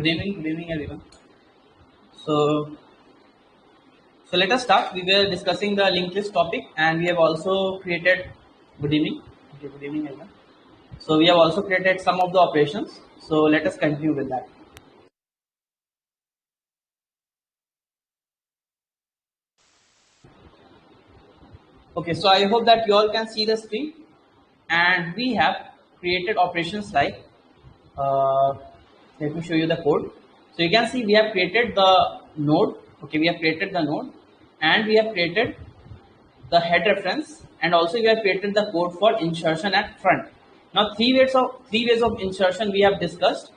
Good evening everyone. So, so let us start. We were discussing the linked list topic, and we have also created. Good evening. Okay, good evening everyone. So we have also created some of the operations. So let us continue with that. Okay, so I hope that you all can see the screen, and we have created operations like. Uh, Let me show you the code. So you can see we have created the node. Okay, we have created the node, and we have created the head reference, and also we have created the code for insertion at front. Now three ways of insertion we have discussed,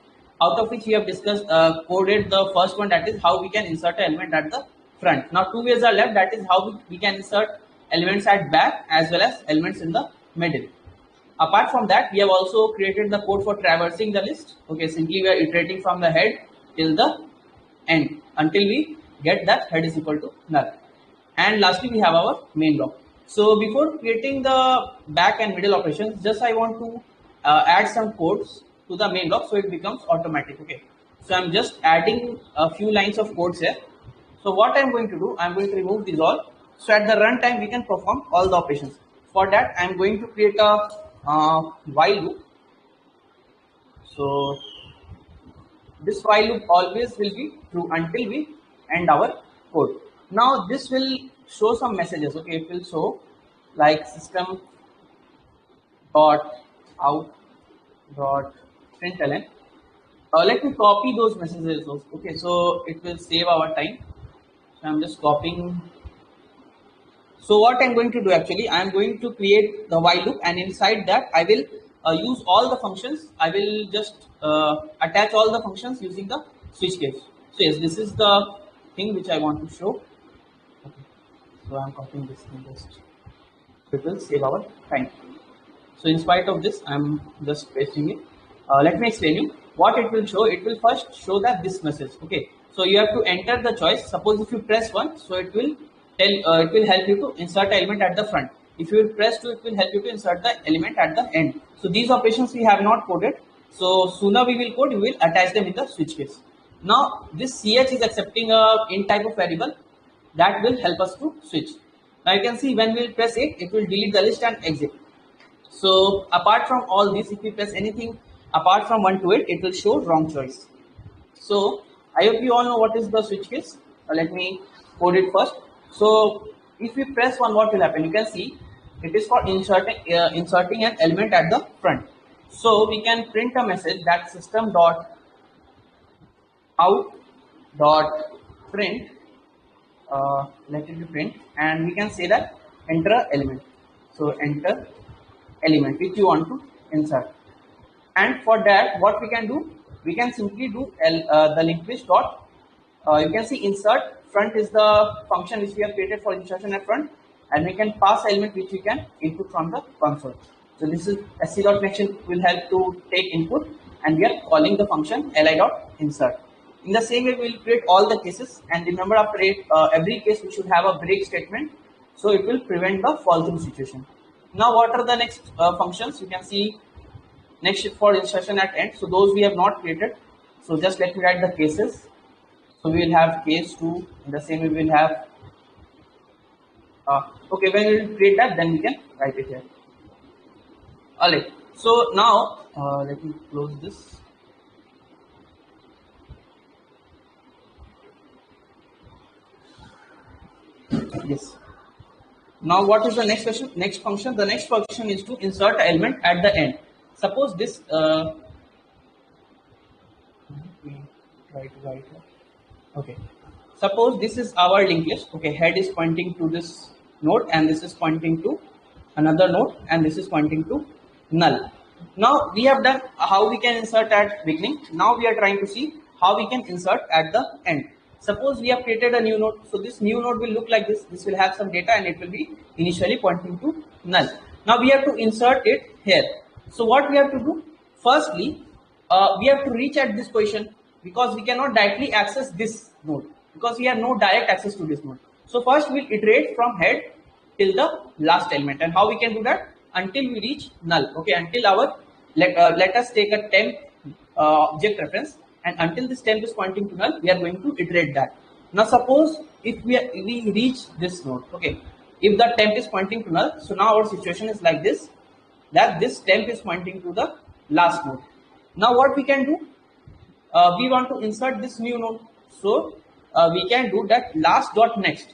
out of which we have discussed coded the first one, that is how we can insert an element at the front. Now two ways are left, that is how we can insert elements at back as well as elements in the middle. Apart from that, we have also created the code for traversing the list. Okay, simply we are iterating from the head till the end until we get that head is equal to null. And lastly, we have our main block. So before creating the back and middle operations, just I want to add some codes to the main block so it becomes automatic. Okay, so I'm just adding a few lines of codes here. So what I'm going to do, I'm going to remove these all. So at the runtime, we can perform all the operations. For that, I'm going to create a while loop. So this while loop always will be true until we end our code. Now this will show some messages. Okay, it will show like system dot out dot println. Let me copy those messages. Okay, so it will save our time. So I'm just copying. So what I'm going to do, actually, I'm going to create the while loop, and inside that I will use all the functions. I will just attach all the functions using the switch case. So yes, this is the thing which I want to show. Okay. So I'm copying this thing just. It will save our time. So in spite of this, I'm just pasting it. Let me explain you what it will show. It will first show that this message. Okay, so you have to enter the choice. Suppose if you press 1, so it will tell it will help you to insert an element at the front. If you press 2, it will help you to insert the element at the end. So these operations we have not coded. So sooner we will code, we will attach them in the switch case. Now this ch is accepting a int type of variable that will help us to switch. Now you can see when we will press it will delete the list and exit. So apart from all this, if we press anything apart from 1 to 8, it will show wrong choice. So I hope you all know what is the switch case. Let me code it first. So if we press 1, what will happen? You can see it is for inserting an element at the front. So we can print a message that system dot out dot print. Let it be print, and we can say that enter a element. So enter element which you want to insert, and for that what we can do, we can simply do the linked list dot you can see insert front is the function which we have created for insertion at front, and we can pass element which we can input from the console. So this is sc.connection will help to take input, and we are calling the function li.insert. In the same way, we will create all the cases, and remember after every case we should have a break statement, so it will prevent the fall through situation. Now what are the next functions? You can see next for insertion at end. So those we have not created. So just let me write the cases. So we will have case 2. In the same way we will have. Okay, when we will create that, then we can write it here. Alright. So now let me close this. Yes. Now what is the next question? Next function. The next function is to insert an element at the end. Suppose this. Right. Okay. Suppose this is our linked list. Okay, head is pointing to this node, and this is pointing to another node, and this is pointing to null. Now we have done how we can insert at beginning. Now we are trying to see how we can insert at the end. Suppose we have created a new node. So this new node will look like this. This will have some data, and it will be initially pointing to null. Now we have to insert it here. So what we have to do? Firstly, we have to reach at this position, because we cannot directly access this node, because we have no direct access to this node. So first we'll iterate from head till the last element, and how we can do that? Until we reach null. Okay, until our let us take a temp object reference, and until this temp is pointing to null, we are going to iterate that. Now suppose if we reach this node, okay, if the temp is pointing to null, so now our situation is like this, that this temp is pointing to the last node. Now what we can do, we want to insert this new node, so we can do that last dot next.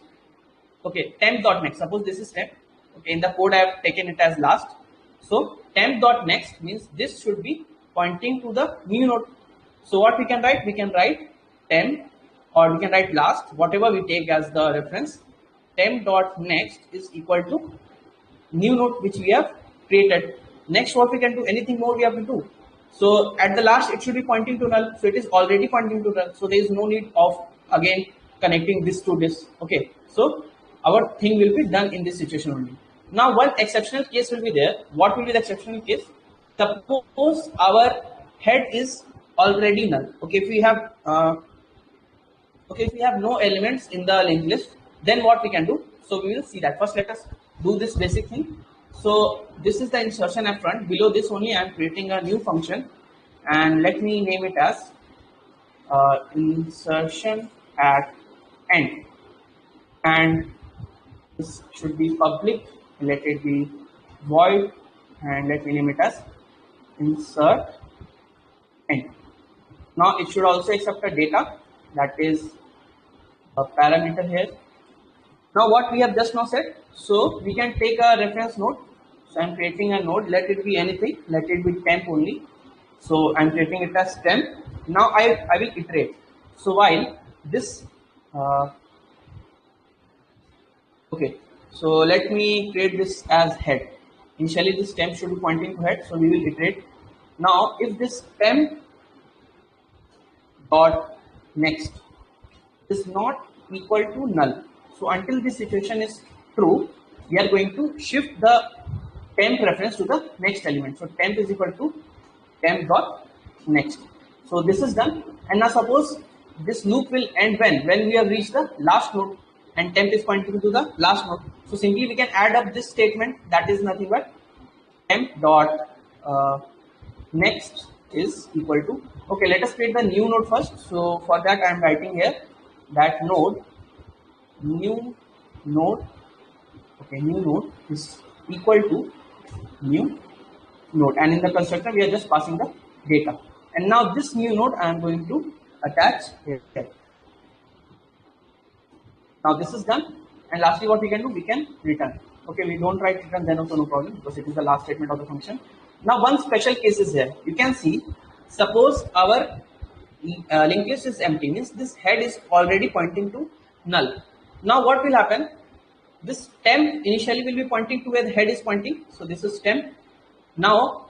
Okay, temp dot next, suppose this is temp, okay, in the code I have taken it as last, so temp dot next means this should be pointing to the new node. So what we can write, temp, or we can write last, whatever we take as the reference. Temp dot next is equal to new node which we have created. Next what we can do, anything more we have to do. So at the last it should be pointing to null, so it is already pointing to null, so there is no need of again connecting this to this. Okay, so our thing will be done in this situation only. Now one exceptional case will be there. What will be the exceptional case? Suppose our head is already null. Okay, if we have no elements in the linked list, then what we can do? So we will see that. First let us do this basic thing. So this is the insertion at front. Below this only I am creating a new function, and let me name it as insertion at end, and this should be public. Let it be void, and let me name it as insert end. Now it should also accept a data, that is a parameter here. Now what we have just now said, so we can take a reference node. So I'm creating a node, let it be anything, let it be temp only. So I'm creating it as temp. Now I will iterate. So while this okay, so let me create this as head. Initially this temp should be pointing to head, so we will iterate. Now if this temp dot next is not equal to null, so until this situation is true, we are going to shift the temp reference to the next element. So temp is equal to temp dot next. So this is done, and now suppose this loop will end when we have reached the last node and temp is pointing to the last node. So simply we can add up this statement, that is nothing but temp dot next is equal to, okay, let us create the new node first. So for that I am writing here that node, new node, okay, new node is equal to new node, and in the constructor we are just passing the data. And now this new node I am going to attach here. Now this is done, and lastly what we can do, we can return. Okay, we don't write return, then also no problem, because it is the last statement of the function. Now one special case is here. You can see, suppose our linked list is empty, means this head is already pointing to null. Now what will happen? This temp initially will be pointing to where the head is pointing. So this is temp. Now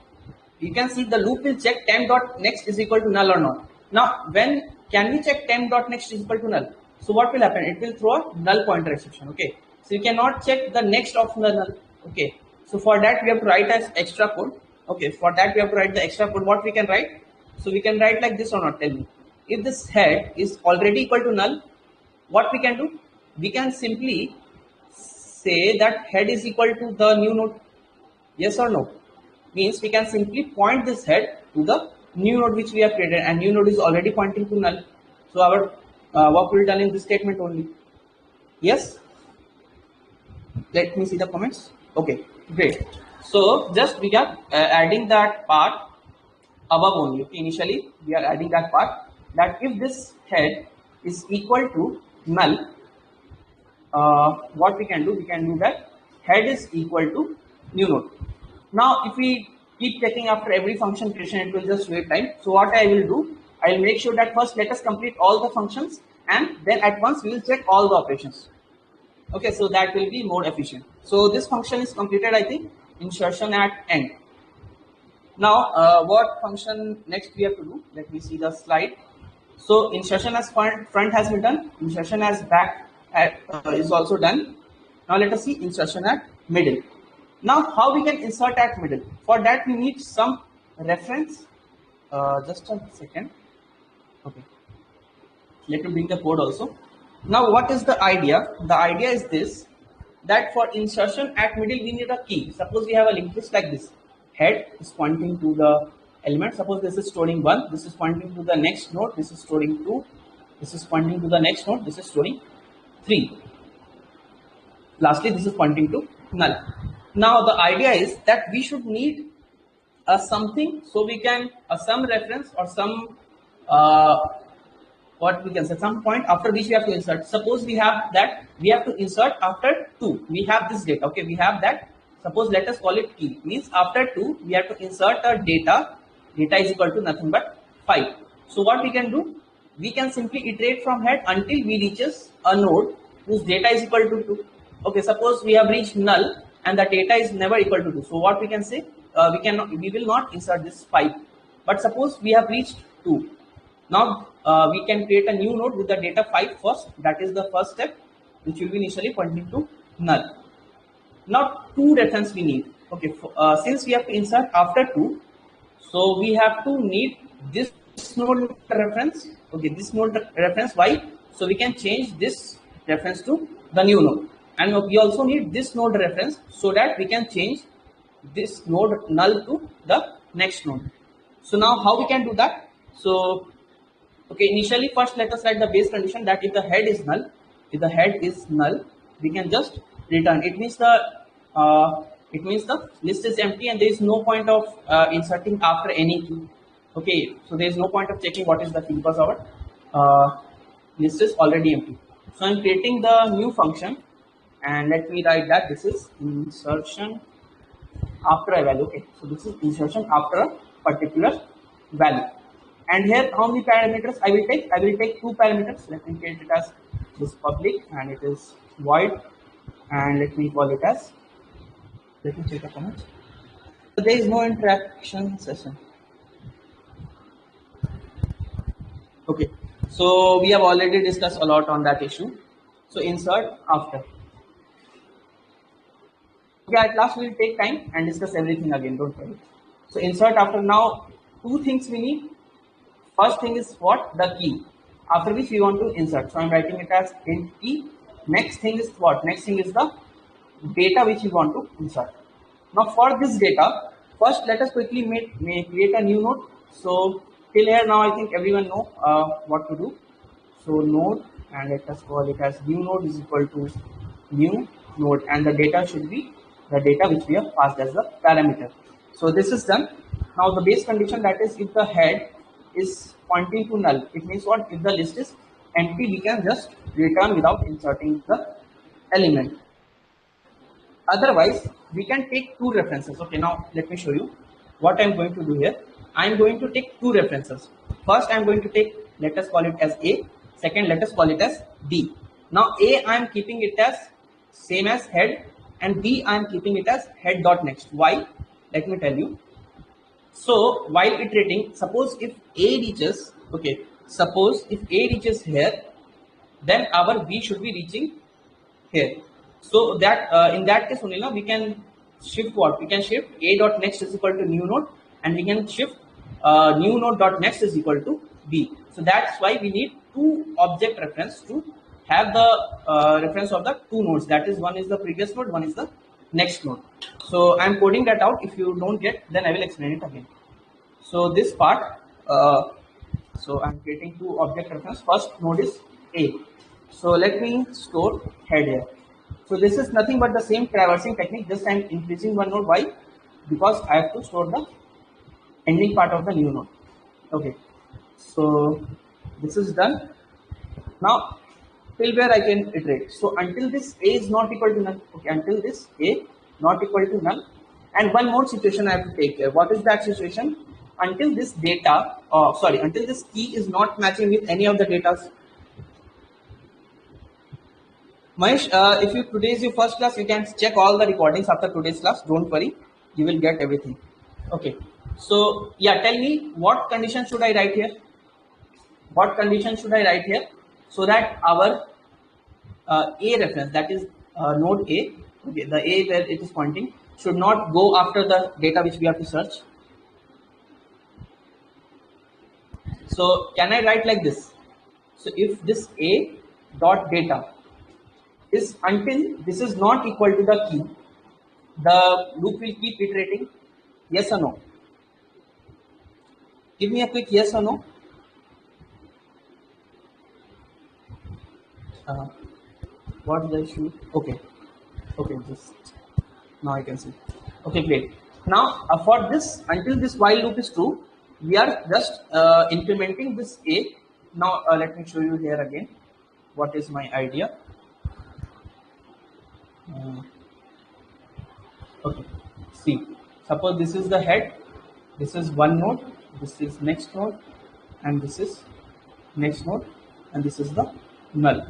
you can see the loop will check temp dot next is equal to null or not. Now when can we check temp dot next is equal to null? So what will happen? It will throw a null pointer exception. Okay, so you cannot check the next of the null. Okay, so for that we have to write as extra code. Okay, for that we have to write the extra code. What we can write? So we can write like this or not, tell me. If this head is already equal to null, what we can do? We can simply say that head is equal to the new node. Yes or no? Means we can simply point this head to the new node which we have created, and new node is already pointing to null. So our work will be done in this statement only. Yes? Let me see the comments. Okay, great. So just we are adding that part above only. Okay, initially we are adding that part, that if this head is equal to null, what we can do? We can do that head is equal to new node. Now if we keep checking after every function creation, it will just wait time. So what I will do, I will make sure that first let us complete all the functions, and then at once we will check all the operations. Okay, so that will be more efficient. So this function is completed, I think, insertion at end. Now what function next we have to do? Let me see the slide. So insertion as front has been done, insertion as back is also done. Now let us see insertion at middle. Now how we can insert at middle? For that we need some reference. Just a second. Okay, let me bring the code also. Now what is the idea? The idea is this, that for insertion at middle we need a key. Suppose we have a linked list like this, head is pointing to the element. Suppose this is storing 1, this is pointing to the next node, this is storing 2, this is pointing to the next node, this is storing 3. Lastly, this is pointing to null. Now the idea is that we should need a something, so we can some reference or some what we can say, some point after which we have to insert. Suppose we have that we have to insert after 2. We have this data. Okay, we have that. Suppose let us call it key. Means after 2 we have to insert a data. Data is equal to nothing but 5. So what we can do? We can simply iterate from head until we reaches a node whose data is equal to 2. Okay, suppose we have reached null and the data is never equal to 2. So what we can say? We will not insert this 5. But suppose we have reached 2. Now we can create a new node with the data 5 first. That is the first step, which will be initially pointing to null. Now 2 reference we need. Okay, since we have to insert after 2, so we have to need this node reference. Okay, this node reference. Why? So we can change this reference to the new node, and we also need this node reference so that we can change this node null to the next node. So now how we can do that? So okay, initially first let us write the base condition that if the head is null, we can just return. It means the list is empty and there is no point of inserting after any key. Okay, so there is no point of checking what is the key because our list is already empty. So I'm creating the new function, and let me write that this is insertion after a value. Okay, so this is insertion after a particular value. And here how many parameters I will take? I will take 2 parameters. Let me create it as this public and it is void, and let me call it as, let me check the comments. So there is no interaction session. Okay, so we have already discussed a lot on that issue. So insert after. Yeah, at last we will take time and discuss everything again, don't worry. So insert after. Now 2 things we need. First thing is what? The key, after which we want to insert. So I'm writing it as int key. Next thing is what? Next thing is the data which we want to insert. Now for this data, first let us quickly create a new node. So till here now I think everyone know what to do. So node, and let us call it as new node is equal to new node, and the data should be the data which we have passed as the parameter. So this is done. Now the base condition, that is if the head is pointing to null, it means what? If the list is empty, we can just return without inserting the element. Otherwise we can take 2 references. Okay, now let me show you what I'm going to do here. I'm going to take 2 references. First I'm going to take, let us call it as A. Second, let us call it as B. Now A I'm keeping it as same as head, and B I'm keeping it as head.next. Why? Let me tell you. So while iterating, suppose if A reaches, okay, suppose if A reaches here, then our B should be reaching here. So that in that case only now we can shift what? We can shift A.next is equal to new node, and we can shift new node.next is equal to B. So that's why we need 2 object reference to have the reference of the 2 nodes. That is, one is the previous node, one is the next node. So I'm coding that out. If you don't get, then I will explain it again. So this part, so I'm creating 2 object reference. First node is A. So let me store head here. So this is nothing but the same traversing technique, just I'm increasing one node. Why? Because I have to store the ending part of the new node. Okay, so this is done. Now till where I can iterate. So until this A is not equal to null. Okay, until this A not equal to null. And one more situation I have to take care. What is that situation? Until this data, until this key is not matching with any of the data. Mahesh, if you today is your first class, you can check all the recordings after today's class. Don't worry, you will get everything. Okay. So yeah, tell me what condition should I write here? What condition should I write here so that our A reference, that is node A, okay, the A where it is pointing, should not go after the data which we have to search. So can I write like this? So if this A dot data is until this is not equal to the key, the loop will keep iterating. Yes or no? Give me a quick yes or no. Uh, what's the issue? Okay, okay, just now I can see. Okay, great. Now for this, until this while loop is true, we are just implementing this a. Now let me show you here again. What is my idea? Uh, okay, see. Suppose this is the head. This is one node. This is next node, and this is next node, and this is the null.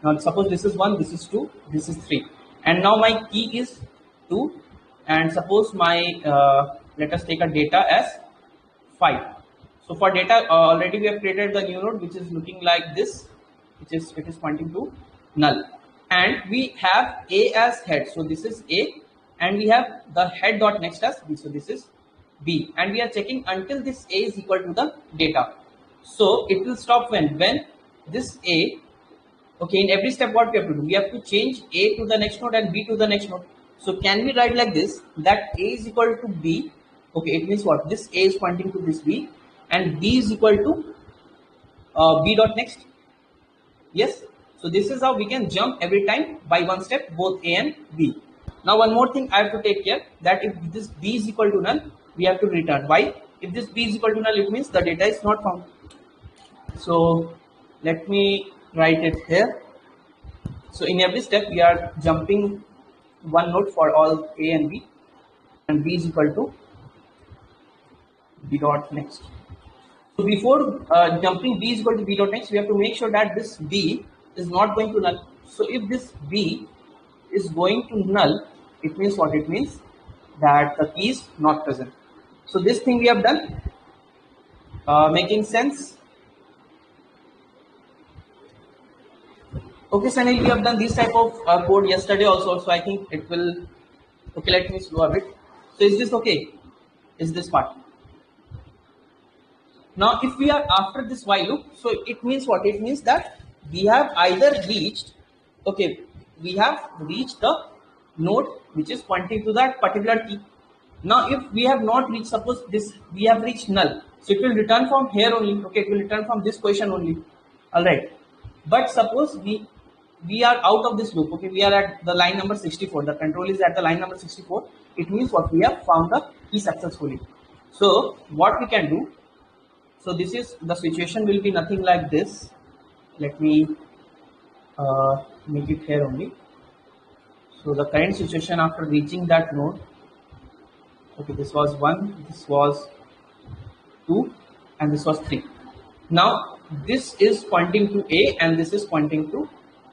Now suppose this is 1, this is 2, this is 3, and now my key is 2, and suppose my let us take a data as 5. So for data already we have created the new node which is looking like this, which is it is pointing to null, and we have a as head. So this is a, and we have the head dot next as b. So this is b, and we are checking until this a is equal to the data. So it will stop when this a. Okay, in every step what we have to do, we have to change a to the next node and b to the next node. So can we write like this, that a is equal to b? Okay, it means what? This a is pointing to this b, and b is equal to b dot next. Yes. So this is how we can jump every time by one step, both a and b. Now one more thing I have to take care, that if this b is equal to null, we have to return. Why? If this b is equal to null, it means the data is not found. So let me write it here. So in every step we are jumping one node for all a and b, and b is equal to b dot next. So before jumping b is equal to b dot next, we have to make sure that this b is not going to null. So if this b is going to null, it means what? It means that the key is not present. So this thing we have done. Making sense? Okay, Sanil, we have done this type of code yesterday also, so I think it will. Okay, let me slow a bit. So is this okay? Is this part? Now, if we are after this while loop, so it means what? It means that we have either reached, okay, we have reached the node which is pointing to that particular key. Now, if we have not reached, suppose this, we have reached null, so it will return from here only. Okay, it will return from this position only. All right. But suppose we are out of this loop. Okay, we are at the line number 64. The control is at the line number 64. It means what? We have found the key successfully. So what we can do? So this is the situation will be nothing like this. Let me make it here only. So the current situation after reaching that node. Okay, this was 1, this was 2, and this was 3. Now this is pointing to A and this is pointing to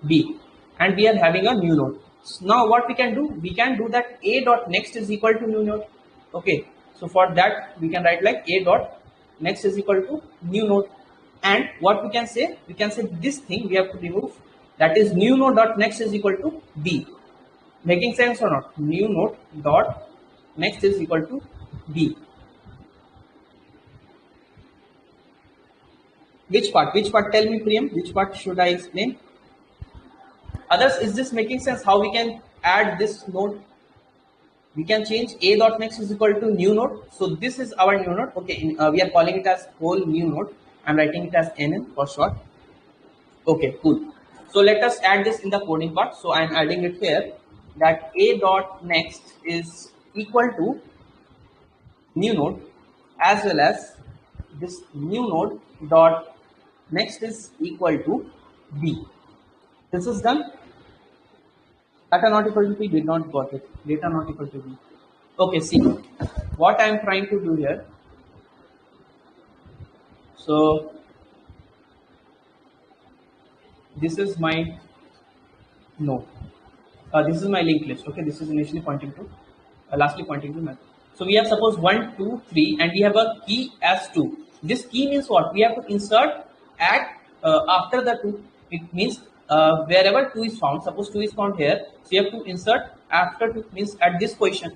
B, and we are having a new node. So now what we can do? We can do that A dot next is equal to new node. Okay, so for that we can write like A dot next is equal to new node, and what we can say? We can say this thing we have to remove, that is new node dot next is equal to B. Making sense or not? New node dot next is equal to B. Which part? Which part? Tell me, Priyam. Which part should I explain? Others, is this making sense? How we can add this node? We can change A dot next is equal to new node. So this is our new node. Okay, we are calling it as whole new node. I'm writing it as NN for short. Okay, cool. So let us add this in the coding part. So I'm adding it here, that A dot next is equal to new node, as well as this new node dot next is equal to B. This is done. Data not equal to B, did not got it. Data not equal to B. Okay, see what I am trying to do here. So this is my node. This is my linked list. Okay, this is initially pointing to, lastly pointing to method. So we have suppose 1, 2, 3, and we have a key as 2. This key means what? We have to insert at after the 2. It means wherever 2 is found. Suppose 2 is found here, so you have to insert after 2, means at this position.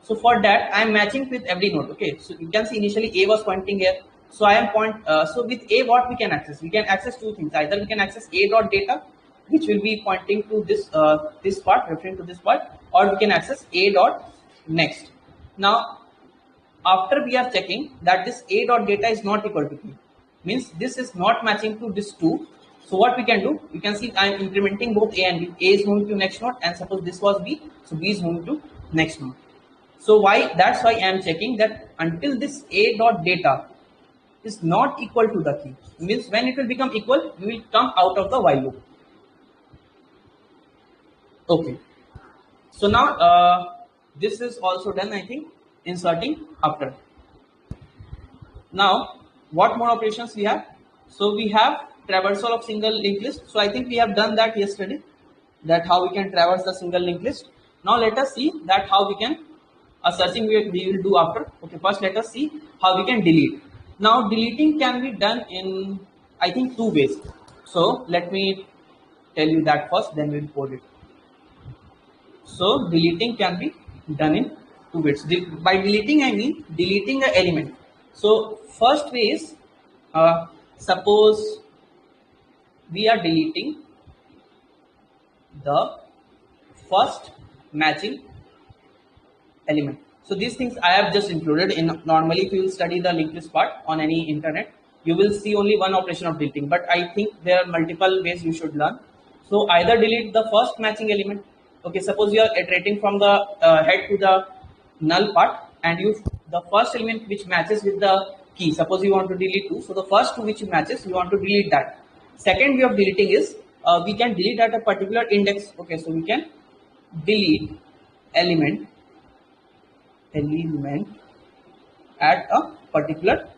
So for that I am matching with every node. Okay, so you can see initially A was pointing here. So I am so with A what we can access? We can access two things. Either we can access A dot data, which will be pointing to this this part, referring to this part, or we can access A dot next. Now after we are checking that this a dot data is not equal to key, means this is not matching to this 2. So what we can do, you can see I am incrementing both a and b. A is moving to next node, and suppose this was b, so b is moving to next node. So why? That's why I am checking that until this a dot data is not equal to the key, means when it will become equal, we will come out of the while loop. Okay. So now this is also done, I think, inserting after. Now what more operations we have? So we have traversal of single linked list. So I think we have done that yesterday, that how we can traverse the single linked list. Now let us see that how we can searching we will do after. Okay, first let us see how we can delete. Now deleting can be done in, I think, 2 ways. So let me tell you that first, then we'll code it. So deleting can be done in 2 ways. By deleting I mean deleting the element. So first way is, suppose we are deleting the first matching element. So these things I have just included in. Normally if you will study the linked list part on any internet, you will see only one operation of deleting, but I think there are multiple ways you should learn. So either delete the first matching element. Okay, suppose you are iterating from the head to the null part, and you the first element which matches with the key, suppose you want to delete 2, so the first 2 which matches you want to delete that. Second way of deleting is, we can delete at a particular index. Okay, so we can delete element at a particular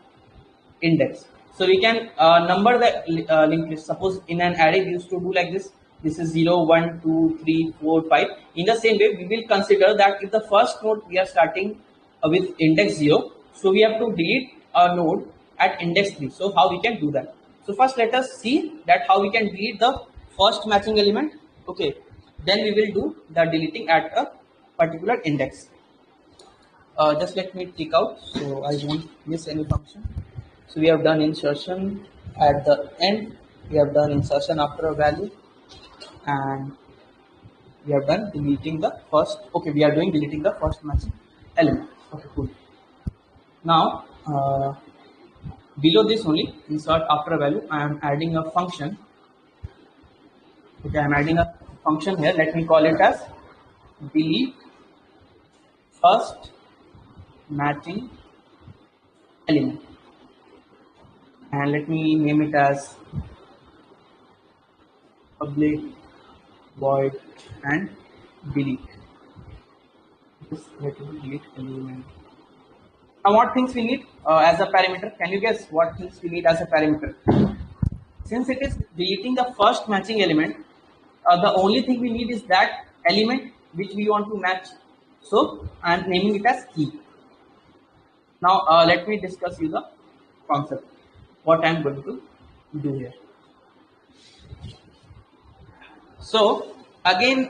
index. So we can number the linked list. Suppose in an array we used to do like this. This is 0, 1, 2, 3, 4, 5. In the same way, we will consider that if the first node we are starting with index 0, so we have to delete a node at index 3. So how we can do that? So first let us see that how we can delete the first matching element. Okay, then we will do the deleting at a particular index. Just let me take out so I won't miss any function. So we have done insertion at the end, we have done insertion after a value, and we have done deleting the first. Okay, we are doing deleting the first matching element. Okay, cool. Now below this only, insert after a value, I am adding a function. Okay, I am adding a function here. Let me call it as delete first matching element, and let me name it as public void and delete. Let me delete element. Now what things we need as a parameter? Can you guess what things we need as a parameter? Since it is deleting the first matching element, the only thing we need is that element which we want to match. So I am naming it as key. Now let me discuss you the concept, what I am going to do here. So again,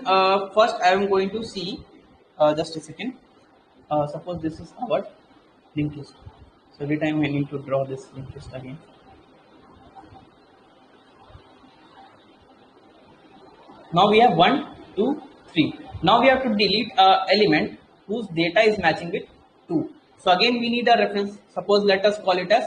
first I am going to see, just a second, suppose this is our linked list. So every time I need to draw this linked list again. Now we have 1, 2, 3. Now we have to delete element whose data is matching with 2. So again we need a reference. Suppose let us call it as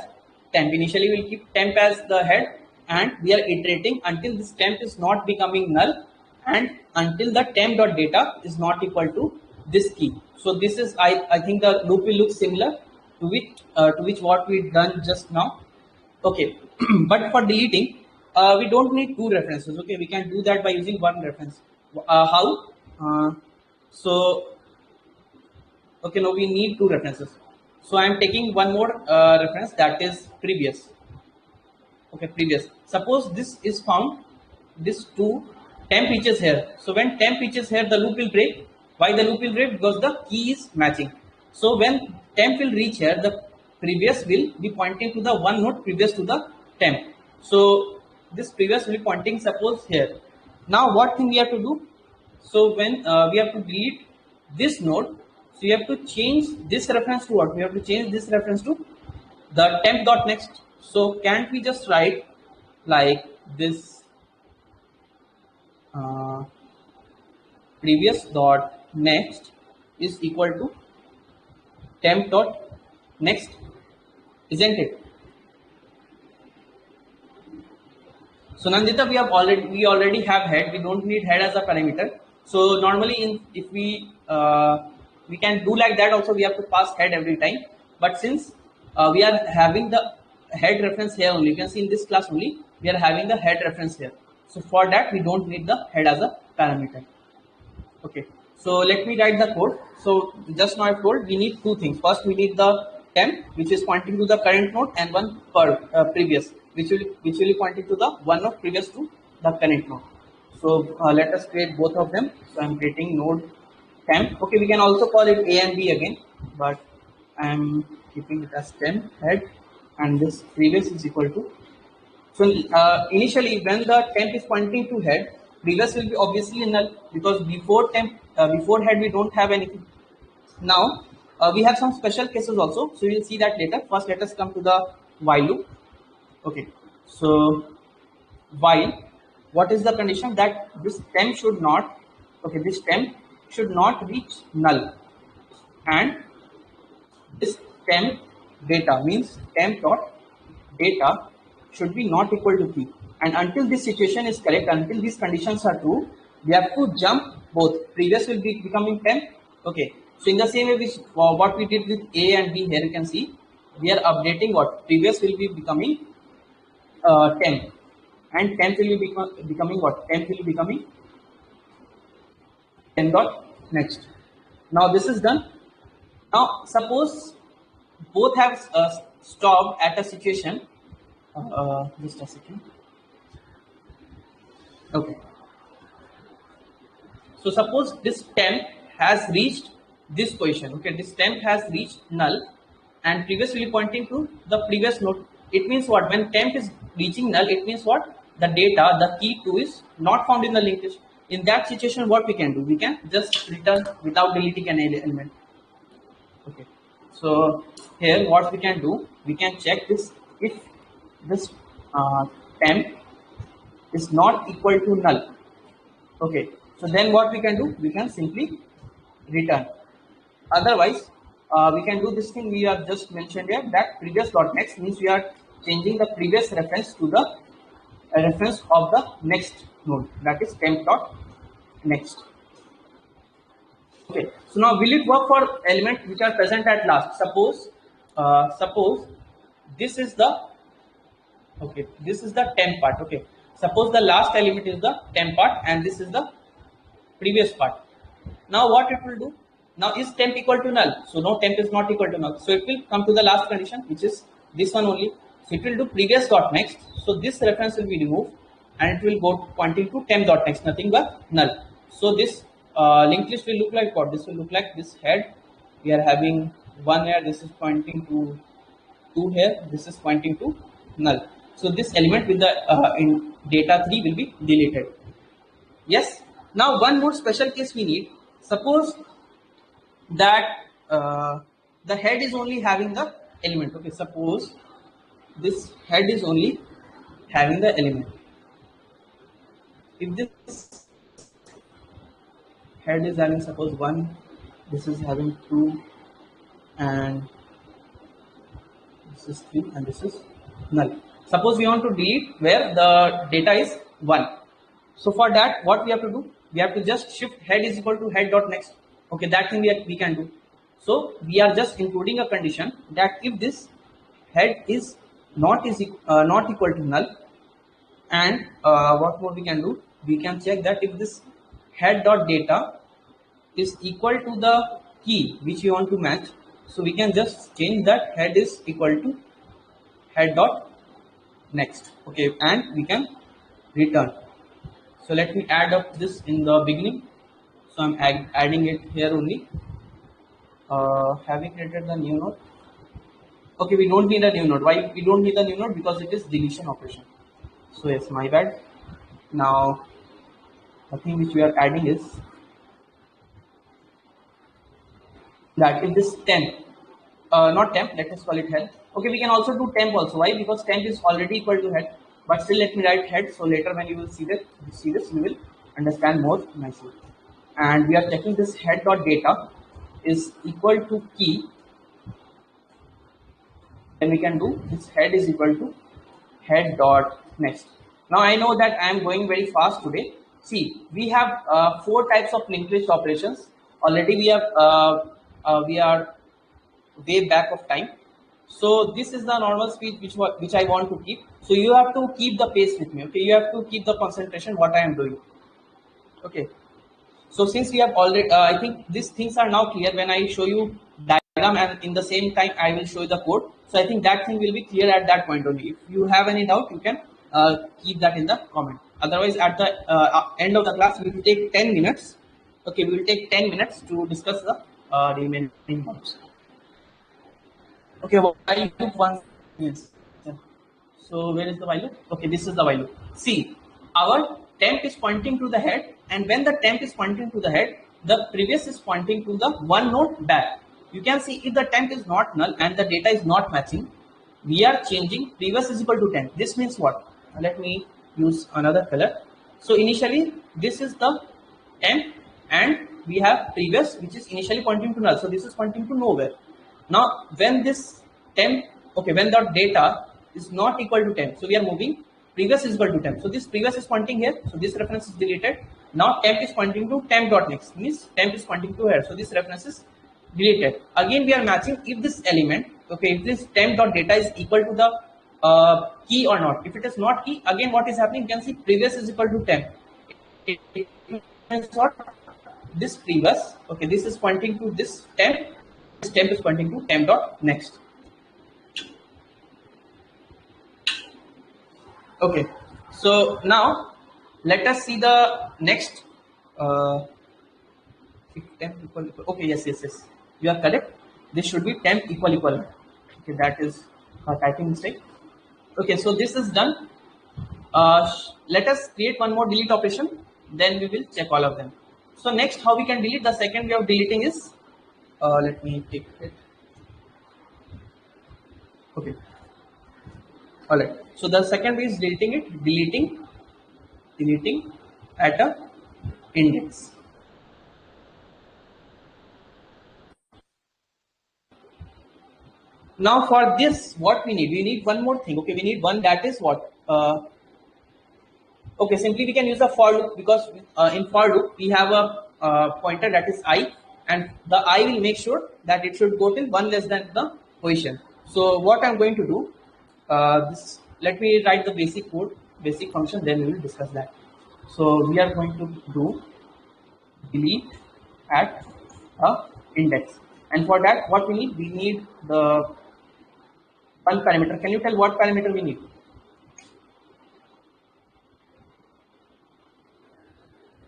temp. Initially we will keep temp as the head, and we are iterating until this temp is not becoming null, and until the temp.data is not equal to this key. So this is, I think the loop will look similar to which what we done just now. Okay, but for deleting we don't need 2 references. Okay, we can do that by using 1 reference. How? So okay, now we need 2 references. So I am taking one more reference, that is previous. Okay, previous. Suppose this is found, this 2 temp reaches here. So when temp reaches here, the loop will break. Why the loop will break? Because the key is matching. So when temp will reach here, the previous will be pointing to the one node previous to the temp. So this previous will be pointing, suppose, here. Now what thing we have to do? So when we have to delete this node, so you have to change this reference to what? We have to change this reference to the temp.next. So can't we just write like this, previous dot next is equal to temp dot next, isn't it? So Nandita, we already have head. We don't need head as a parameter. So normally, if we can do like that also, we have to pass head every time. But since we are having the head reference here only, you can see in this class only we are having the head reference here. So for that, we don't need the head as a parameter. Okay. So let me write the code. So just now I've told we need two things. First, we need the temp, which is pointing to the current node, and one per previous, which will be pointing to the one of previous to the current node. So let us create both of them. So I'm creating node temp. Okay, we can also call it A and B again, but I'm keeping it as temp head, and this previous is equal to. So initially, when the temp is pointing to head, previous will be obviously null, because before temp, before head we don't have anything. Now we have some special cases also, so we will see that later. First, let us come to the while loop. Okay, so while, what is the condition? That this temp should not, okay, this temp should not reach null, and this temp data means temp dot data should be not equal to key. And until this situation is correct, until these conditions are true, we have to jump both. Previous will be becoming temp. Okay. So in the same way, what we did with A and B here, you can see we are updating what previous will be becoming temp, and temp will be becoming what? Temp will be becoming temp dot next. Now this is done. Now suppose both have stopped at a situation. Just a second. Okay. So suppose this temp has reached this position. Okay, this temp has reached null, and previous will be pointing to the previous node. It means what? When temp is reaching null, it means what? The data, the key 2 is not found in the linked list. In that situation, what we can do? We can just return without deleting any element. Okay. So here, what we can do? We can check this if this temp is not equal to null. Okay, so then what we can do? We can simply return. Otherwise, we can do this thing we have just mentioned here, that previous dot next means we are changing the previous reference to the reference of the next node, that is temp dot next. Okay, so now will it work for elements which are present at last? Suppose this is the, okay, this is the temp part. Okay, suppose the last element is the temp part and this is the previous part. Now what it will do? Now is temp equal to null? So no, temp is not equal to null. So it will come to the last condition, which is this one only. So it will do previous dot next. So this reference will be removed and it will go pointing to temp dot next, nothing but null. So this linked list will look like what? This will look like this head. We are having 1 here. This is pointing to 2 here. This is pointing to null. So this element with the in data 3 will be deleted. Yes. Now one more special case we need. Suppose that the head is only having the element. Okay, suppose this head is only having the element. If this head is having suppose 1, this is having 2, and this is 3, and this is null. Suppose we want to delete where the data is 1. So for that, what we have to do? We have to just shift head is equal to head dot next. Okay, that thing we can do. So we are just including a condition that if this head is not equal to null, and what more we can do? We can check that if this head dot data is equal to the key which we want to match. So we can just change that head is equal to head dot next. Okay, and we can return. So let me add up this in the beginning. So I'm adding it here only. Have we created the new node? Okay, we don't need a new node. Why we don't need a new node? Because it is deletion operation. So yes, my bad. Now the thing which we are adding is that if this temp, not temp, let us call it head. Okay, we can also do temp also. Why? Because temp is already equal to head. But still, let me write head. So later, when you will see this, you will understand more nicely. And we are checking this head dot data is equal to key then we can do this head is equal to head dot next. Now I know that I am going very fast today. See, we have four types of linked list operations. Already we are way back of time. So this is the normal speed which I want to keep. So you have to keep the pace with me. Okay, you have to keep the concentration what I am doing. Okay. So since we have already, I think these things are now clear when I show you diagram, and in the same time I will show you the code. So I think that thing will be clear at that point only. If you have any doubt, you can keep that in the comment. Otherwise, at the end of the class, we will take 10 minutes. Okay, we will take 10 minutes to discuss the remaining parts. Okay, while loop once. Yes. So where is the while loop? Okay, this is the while loop. See, our temp is pointing to the head, and when the temp is pointing to the head, the previous is pointing to the one node back. You can see if the temp is not null and the data is not matching, we are changing previous is equal to temp. This means what? Let me use another color. So initially this is the temp and we have previous which is initially pointing to null. So this is pointing to nowhere. Now when this temp, okay, when the data is not equal to temp, so we are moving previous is equal to temp. So this previous is pointing here, so this reference is deleted. Now temp is pointing to temp dot next, means temp is pointing to here, so this reference is deleted. Again we are matching if this element, okay, if this temp dot data is equal to the key or not. If it is not key, again what is happening, you can see previous is equal to temp. It means what? This previous, okay, this is pointing to this temp is pointing to temp dot next. Okay, so now let us see the next temp equal, okay, yes, you are correct. This should be temp equal. Okay, that is a typing mistake. Okay, so this is done. Let us create one more delete operation, then we will check all of them. So next, how we can delete? The second way of deleting is, let me take it. Okay, all right. So the second way is deleting at a index. Now for this, what we need one more thing. Okay, we need one that is what? Okay, simply we can use a for loop, because in for loop we have a pointer that is I, and the I will make sure that it should go till one less than the position. So what I'm going to do, let me write the basic code, basic function, then we will discuss that. So we are going to do delete at a index, and for that what we need the one parameter. Can you tell what parameter we need?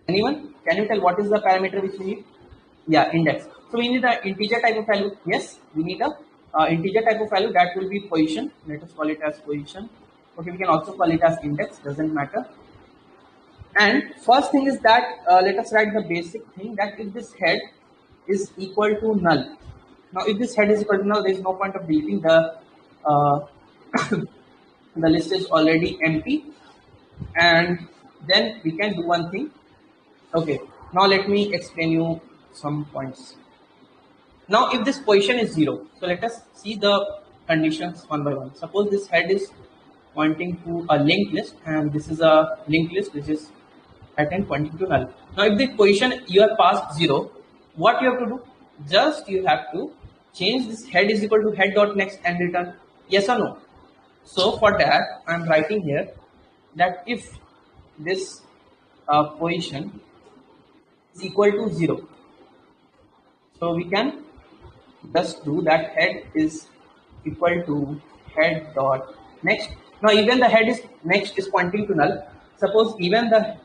Anyone? Can you tell what is the parameter which we need? Yeah, index. So we need an integer type of value. Yes, we need a integer type of value that will be position. Let us call it as position. Okay, we can also call it as index. Doesn't matter. And first thing is that let us write the basic thing that if this head is equal to null. Now, if this head is equal to null, there is no point of deleting the the list is already empty, and then we can do one thing. Okay, now let me explain you some points. Now if this position is 0, so let us see the conditions one by one. Suppose this head is pointing to a linked list, and this is a linked list which is at end pointing to null. Now if the position you have passed 0, what you have to do? Just you have to change this head is equal to head dot next and return yes or no. So for that I am writing here that if this position is equal to 0, so we can just do that head is equal to head dot next. Now even the head is next is pointing to null. Suppose even the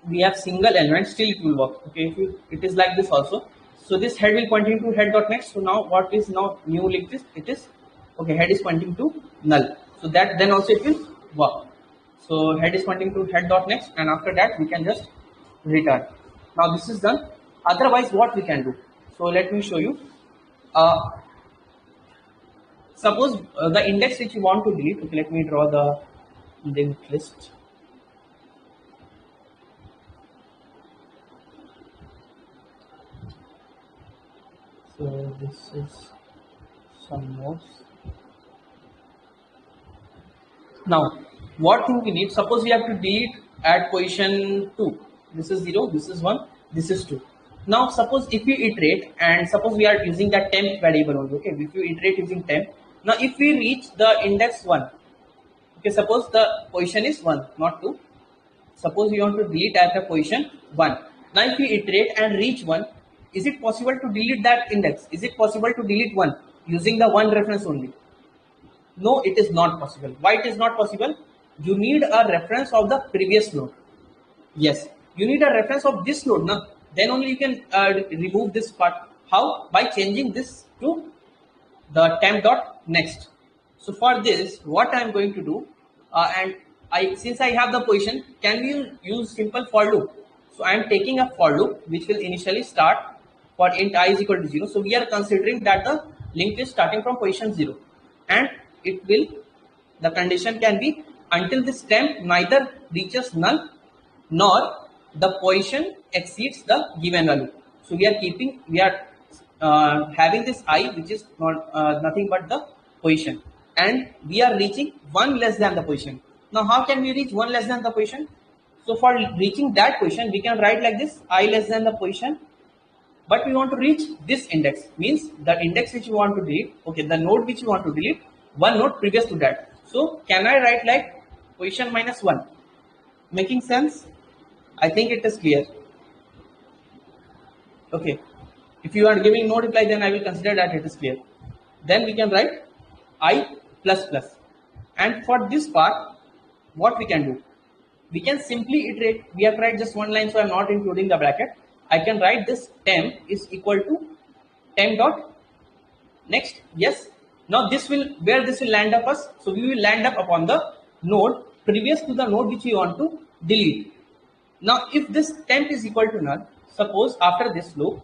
we have single element, still it will work. Okay, if it is like this also. So this head will pointing to head dot next. So now what is now new linked list? It is okay. Head is pointing to null. So that then also it will work. So head is pointing to head dot next, and after that we can just return. Now this is done. Otherwise, what we can do? So let me show you. Suppose the index which you want to delete. Okay, let me draw the linked list. So this is some nodes. Now, what thing we need? Suppose we have to delete at position 2. This is 0, this is 1, this is 2. Now, suppose if we iterate, and suppose we are using the temp variable only, okay, if you iterate using temp. Now, if we reach the index 1, okay, suppose the position is 1, not 2. Suppose we want to delete at the position 1. Now, if we iterate and reach 1, is it possible to delete that index? Is it possible to delete 1 using the 1 reference only? No, it is not possible. Why it is not possible? You need a reference of the previous node. Yes, you need a reference of this node. Now, then only you can remove this part. How? By changing this to the temp dot next. So for this, what I am going to do, and since I have the position, can we use simple for loop? So I am taking a for loop which will initially start for int I is equal to 0. So we are considering that the link is starting from position 0, and it will, the condition can be until this temp neither reaches null nor the position exceeds the given value. So we are having this I, which is not nothing but the position, and we are reaching 1 less than the position. Now how can we reach 1 less than the position? So for reaching that position, we can write like this: I less than the position, but we want to reach this index, means the index which you want to delete, okay, the node which you want to delete, one node previous to that. So can I write like position minus 1? Making sense? I think it is clear. Okay, if you are giving no reply, then I will consider that it is clear. Then we can write I plus plus, and for this part, what we can do? We can simply iterate. We have tried just one line, so I am not including the bracket. I can write this temp is equal to temp dot next. Yes. Now this will, where this will land up us? So we will land up upon the node previous to the node which we want to delete. Now if this temp is equal to null, suppose after this loop,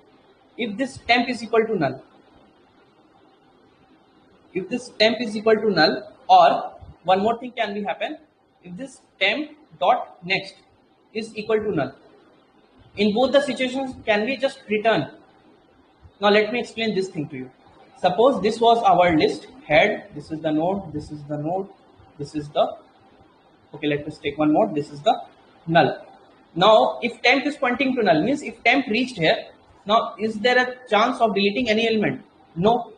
if this temp is equal to null, if this temp is equal to null, or one more thing can be happen, if this temp dot next is equal to null. In both the situations, can we just return? Now let me explain this thing to you. Suppose this was our list head, this is the node, this is the node, this is the, okay, let us take one more, this is the null. Now if temp is pointing to null, means if temp reached here, now is there a chance of deleting any element? No.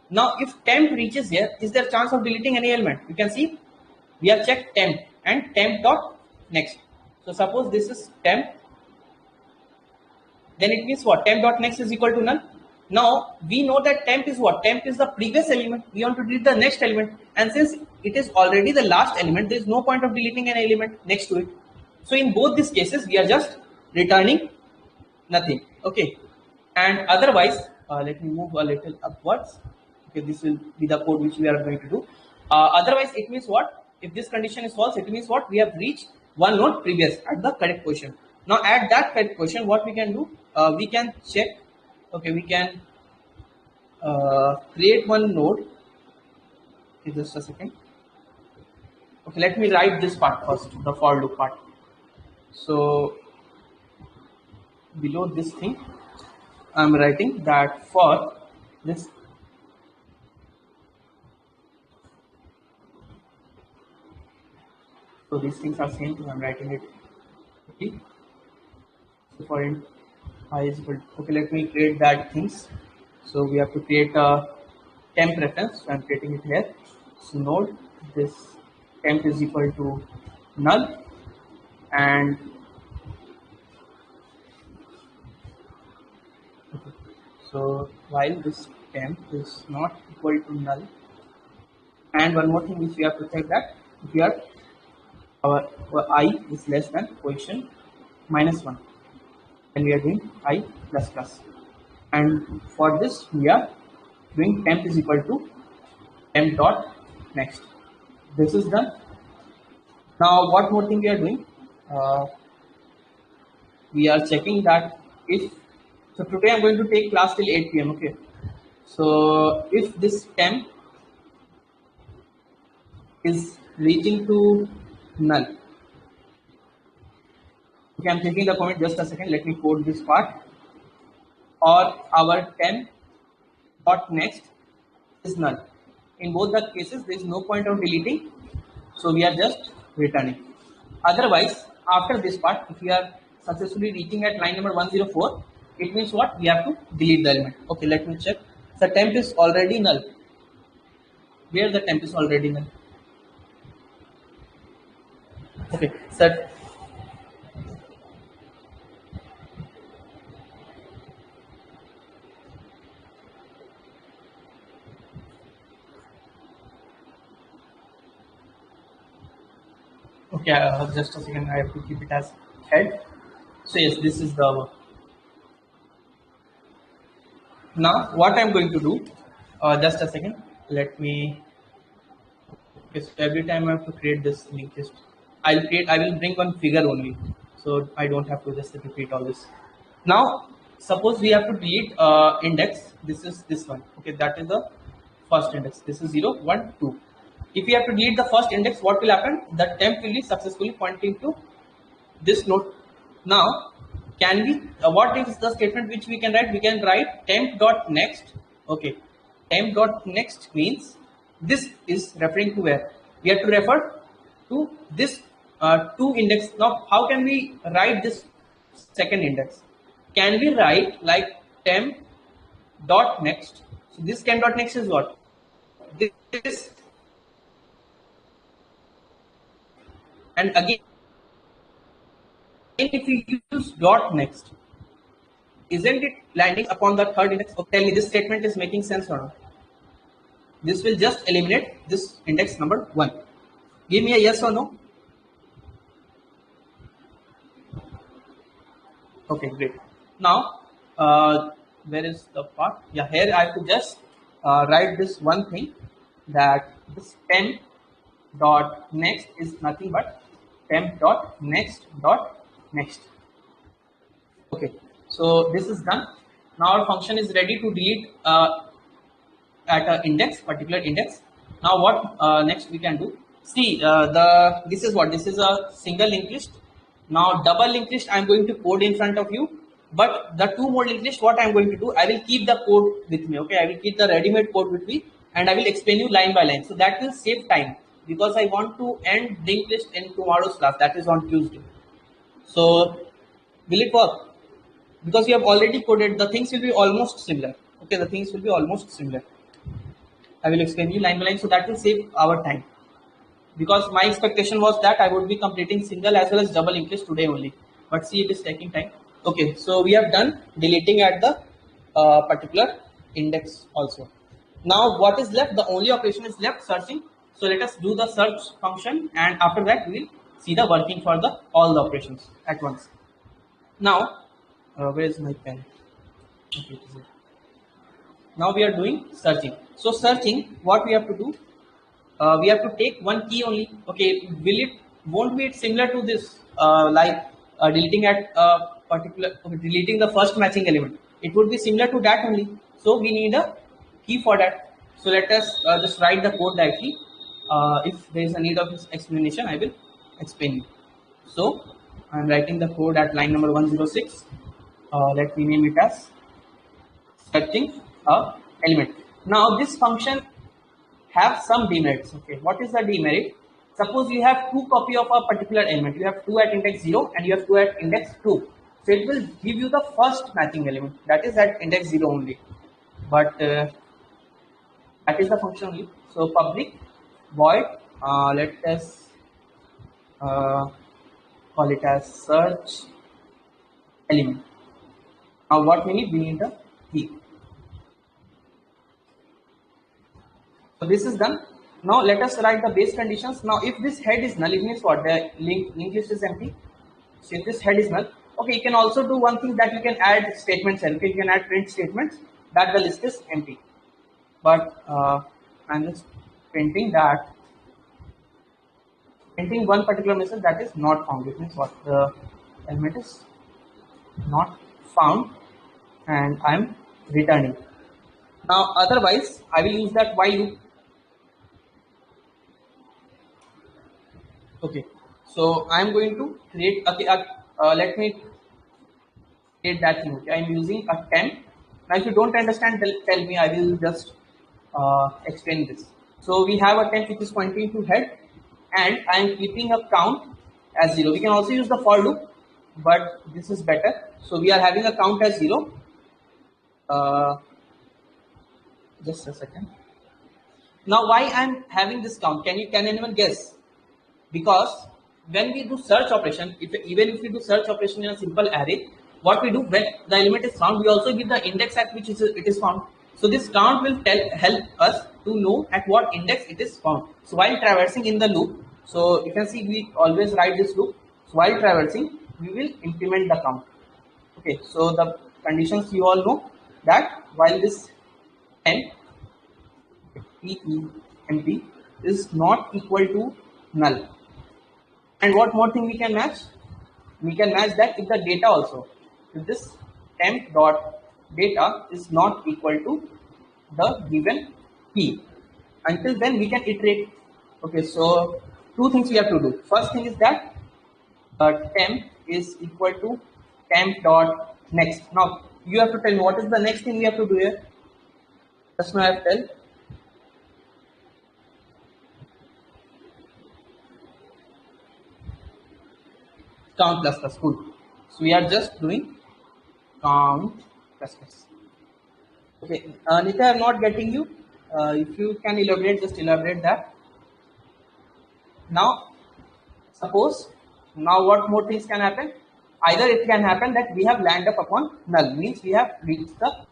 Now if temp reaches here, is there a chance of deleting any element? You can see we have checked temp and temp dot next. So suppose this is temp, then it means what? Temp dot next is equal to null. Now we know that temp is what? Temp is the previous element. We want to delete the next element, and since it is already the last element, there is no point of deleting an element next to it. So in both these cases, we are just returning nothing. Okay, and otherwise, let me move a little upwards. Okay, this will be the code which we are going to do. Otherwise, it means what? If this condition is false, it means what? We have reached one node previous at the correct position. Now at that correct position, what we can do? We can check. Okay, we can create one node. Okay, just a second. Okay, let me write this part first, the for loop part. So below this thing, I am writing that for this so these things are same, so I am writing it. Okay. So for int I is equal to, okay, let me create that things. So we have to create a temp reference. So I am creating it here. So node, this temp is equal to null, and okay, so while this temp is not equal to null, and one more thing which we have to check, that if we are our I is less than position minus 1, and we are doing I plus plus, and for this we are doing temp is equal to temp dot next. This is done. Now what more thing we are doing? We are checking that if, so today I'm going to take class till 8 p.m. Okay, so if this temp is reaching to null, okay, I'm taking the comment, just a second, let me code this part, or our temp dot next is null. In both the cases, there is no point of deleting. So we are just returning. Otherwise, after this part, if we are successfully reaching at line number 104, it means what? We have to delete the element. Okay, let me check. The temp is already null. Where the temp is already null? Okay, set. Okay, just a second. I have to keep it as head. So yes, this is the. Now what I'm going to do? Just a second. Let me. Okay, so every time I have to create this linked list, I will bring one figure only, so I don't have to just repeat all this. Now, suppose we have to delete index. This is this one. Okay, that is the first index. This is 0, 1, 2. If we have to delete the first index, what will happen? The temp will be successfully pointing to this node. Now, can we? What is the statement which we can write? We can write temp dot next. Okay, temp dot next means this is referring to where we have to refer to this two index. Now, how can we write this second index? Can we write like temp dot next? So this temp dot next is what? This, and again if you use dot next, isn't it landing upon the third index? So tell me, this statement is making sense or not? This will just eliminate this index number 1. Give me a yes or no. Okay, great. Now, where is the part? Yeah, here I have to just write this one thing, that this temp dot next is nothing but temp dot next dot next. Okay, so this is done. Now our function is ready to delete at an index, particular index. Now what next we can do? See, this is what? This is a single linked list. Now double linked list I am going to code in front of you, but the two more linked list, what I am going to do, I will keep the code with me. Okay, I will keep the ready-made code with me, and I will explain you line by line. So that will save time, because I want to end linked list in tomorrow's class, that is on Tuesday. So will it work? Because you have already coded, the things will be almost similar. Okay, the things will be almost similar. I will explain you line by line, so that will save our time. Because my expectation was that I would be completing single as well as double linked list today only. But see, it is taking time. Okay, so we have done deleting at the particular index also. Now what is left? The only operation is left, searching. So let us do the search function, and after that we will see the working for the all the operations at once. Now, where is my pen? Okay, it is here. Now we are doing searching. So searching, what we have to do? We have to take one key only. Okay, won't be it similar to this, deleting at deleting the first matching element? It would be similar to that only. So we need a key for that. So let us just write the code directly. If there is a need of this explanation, I will explain you. So I am writing the code at line number 106. Let me name it as searching a element. Now this function have some demerits. Okay, what is the demerit? Suppose you have two copy of a particular element. You have 2 at index 0 and you have 2 at index 2. So it will give you the first matching element, that is at index 0 only. But that is the function only. So public void, let us call it as search element. Now what we need? We need the key. So this is done. Now let us write the base conditions. Now if this head is null, it means what? The linked list is empty. So if this head is null, okay, you can also do one thing, that you can add statements. Okay, you can add print statements that the list is empty. But I'm just printing one particular message that is not found. It means what? The element is not found, and I'm returning. Now otherwise I will use that while loop. Okay, so I am going to create. Okay, let me create that thing. Okay, I am using a temp. Now, if you don't understand, tell me. I will just explain this. So we have a temp which is pointing to head. and I am keeping a count as 0. We can also use the for loop, but this is better. So we are having a count as 0. Just a second. Now why I am having this count? Can anyone guess? Because when we do search operation, even if we do search operation in a simple array, what we do when the element is found, we also give the index at which it is found. So this count will help us to know at what index it is found. So while traversing in the loop, so you can see we always write this loop. So while traversing, we will implement the count. Okay, so the conditions you all know that while this n temp is not equal to null. And what more thing we can match? We can match that if the data also. If this temp dot data is not equal to the given key. Until then we can iterate. Okay, so two things we have to do. First thing is that temp is equal to temp dot next. Now you have to tell me what is the next thing we have to do here. Just now I have tell. Count plus plus. Good. So we are just doing count plus plus. Okay, Nitya, I am not getting you. If you can elaborate, just elaborate that. Now, suppose, now what more things can happen? Either it can happen that we have landed up upon null, means we have reached the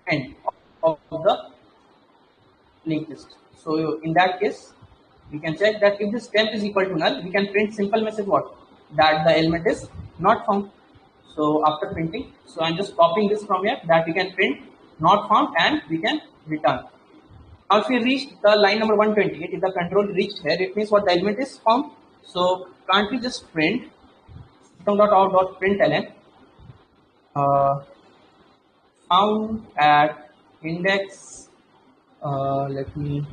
end of the linked list. So in that case, we can check that if this temp is equal to null, we can print simple message what? That the element is not found. So after printing, so I'm just copying this from here that we can print not found and we can return. Now if we reach the line number 128, if the control reached here, it means what the element is found. So can't we just print system.out.println found at index, let me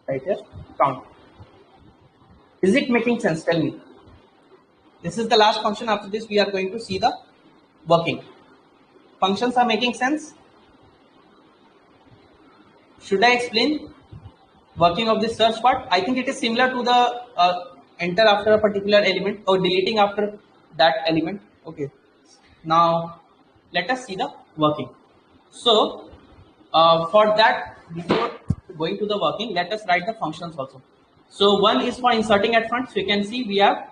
write here, count. Is it making sense? Tell me. This is the last function. After this, we are going to see the working. Functions are making sense? Should I explain working of this search part? I think it is similar to the enter after a particular element or deleting after that element. Okay. Now, let us see the working. So, for that, before going to the working, let us write the functions also. So, one is for inserting at front. So, you can see we have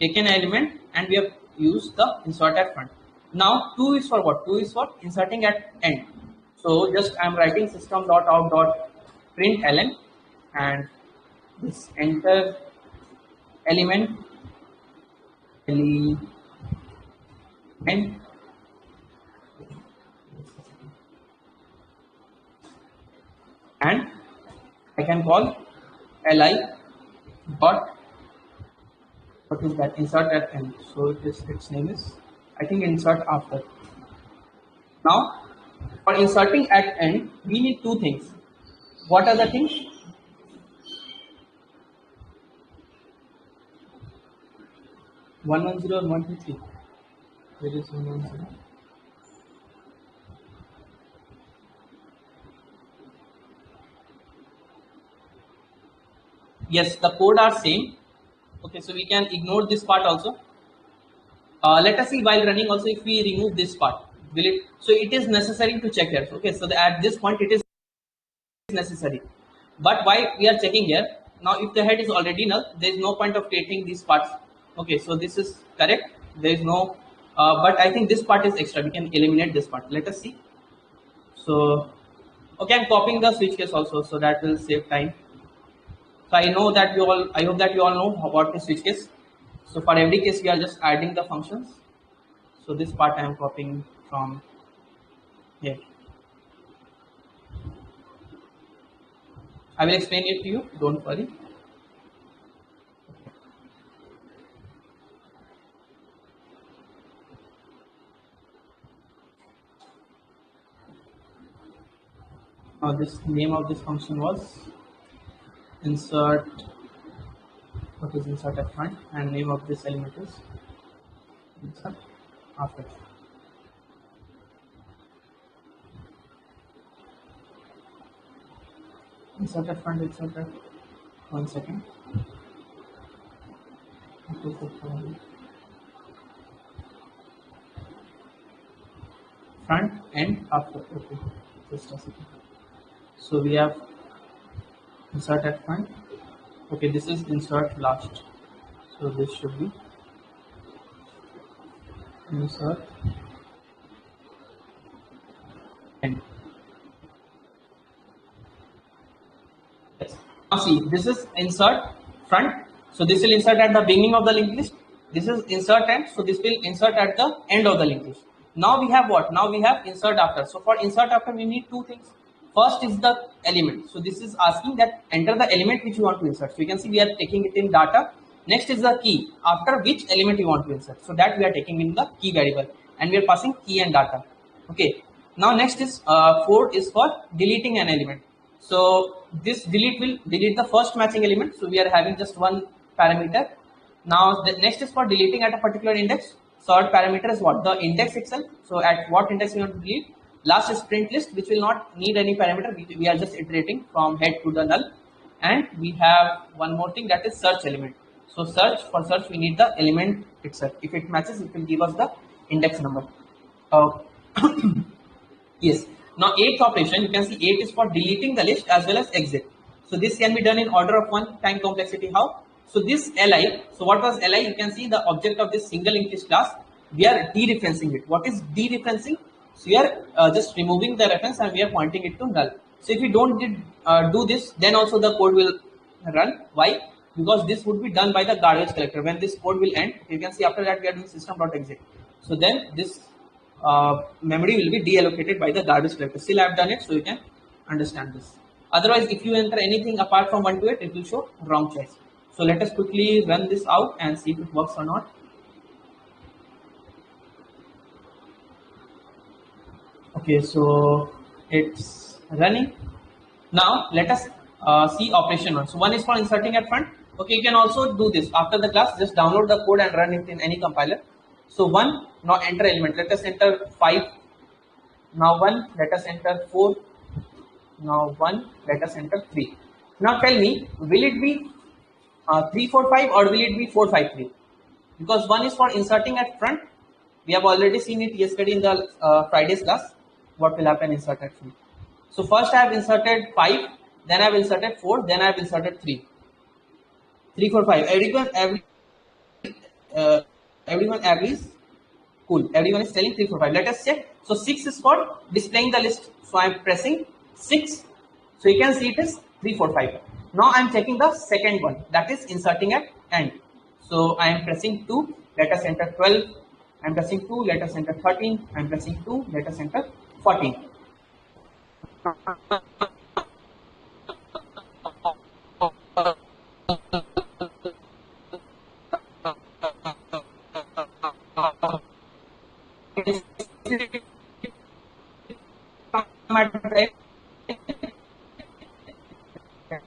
taken an element and we have used the insert at front. Now, 2 is for what? 2 is for inserting at end. So, just I am writing system.out.println and this enter element and I can call li dot what is that, insert at end. So its name is, I think, insert after. Now for inserting at end we need two things. What are the things? One 110 and 123. Where is 110? Yes, the code are same. Okay, so we can ignore this part also. Let us see while running also if we remove this part, will it? So it is necessary to check here. Okay, so at this point it is necessary. But why we are checking here? Now if the head is already null, there is no point of creating these parts. Okay, so this is correct. There is no, but I think this part is extra. We can eliminate this part. Let us see. So, okay, I'm copying the switch case also, so that will save time. So I know that you all, I hope that you all know what is switch case. So for every case, we are just adding the functions. So this part I am copying from here. I will explain it to you, don't worry. Now this name of this function was insert, what is insert at front, and name of this element is insert after. Insert at front, insert at 1 second. 2, 4, 5. Front and after. Okay, just a second. So we have insert at front. Okay, this is insert last. So this should be insert end. Yes. Now see, this is insert front. So this will insert at the beginning of the linked list. This is insert end. So this will insert at the end of the linked list. Now we have what? Now we have insert after. So for insert after, we need two things. First is the element. So this is asking that enter the element which you want to insert. So you can see we are taking it in data. Next is the key, after which element you want to insert. So that we are taking in the key variable, and we are passing key and data. Okay. Now next is 4 is for deleting an element. So this delete will delete the first matching element. So we are having just one parameter. Now the next is for deleting at a particular index. Third parameter is what? The index itself. So at what index we want to delete. Last is print list, which will not need any parameter. We are just iterating from head to the null. And we have one more thing, that is search element. So for search we need the element itself. If it matches, it will give us the index number. Yes. Now 8th operation, you can see 8 is for deleting the list as well as exit. So this can be done in order of 1 time complexity. How? So this li, so what was li? You can see the object of this single linked list class. We are dereferencing it. What is dereferencing? So we are just removing the reference and we are pointing it to null. So if we don't do this, then also the code will run. Why? Because this would be done by the garbage collector. When this code will end, you can see after that we are doing system.exit. So then this memory will be deallocated by the garbage collector. Still I have done it, so you can understand this. Otherwise, if you enter anything apart from 1 to 8, it will show wrong choice. So let us quickly run this out and see if it works or not. Okay, so it's running. Now let us see operation 1. So 1 is for inserting at front. Okay, you can also do this after the class. Just download the code and run it in any compiler. So 1, now enter element. Let us enter 5. Now 1, let us enter 4. Now 1, let us enter 3. Now tell me, will it be 3, 4, 5 or will it be 4, 5, 3? Because 1 is for inserting at front. We have already seen it yesterday in the Friday's class. What will happen insert at front? So first I have inserted 5, then I have inserted 4, then I have inserted 3. 3, 4, 5. Everyone agrees. Cool. Everyone is telling 3, 4, 5. Let us check. So 6 is for displaying the list. So I am pressing 6. So you can see it is 3, 4, 5. Now I am checking the second one, that is inserting at end. So I am pressing 2. Let us enter 12. I am pressing 2. Let us enter 13. I am pressing 2. Let us enter 14.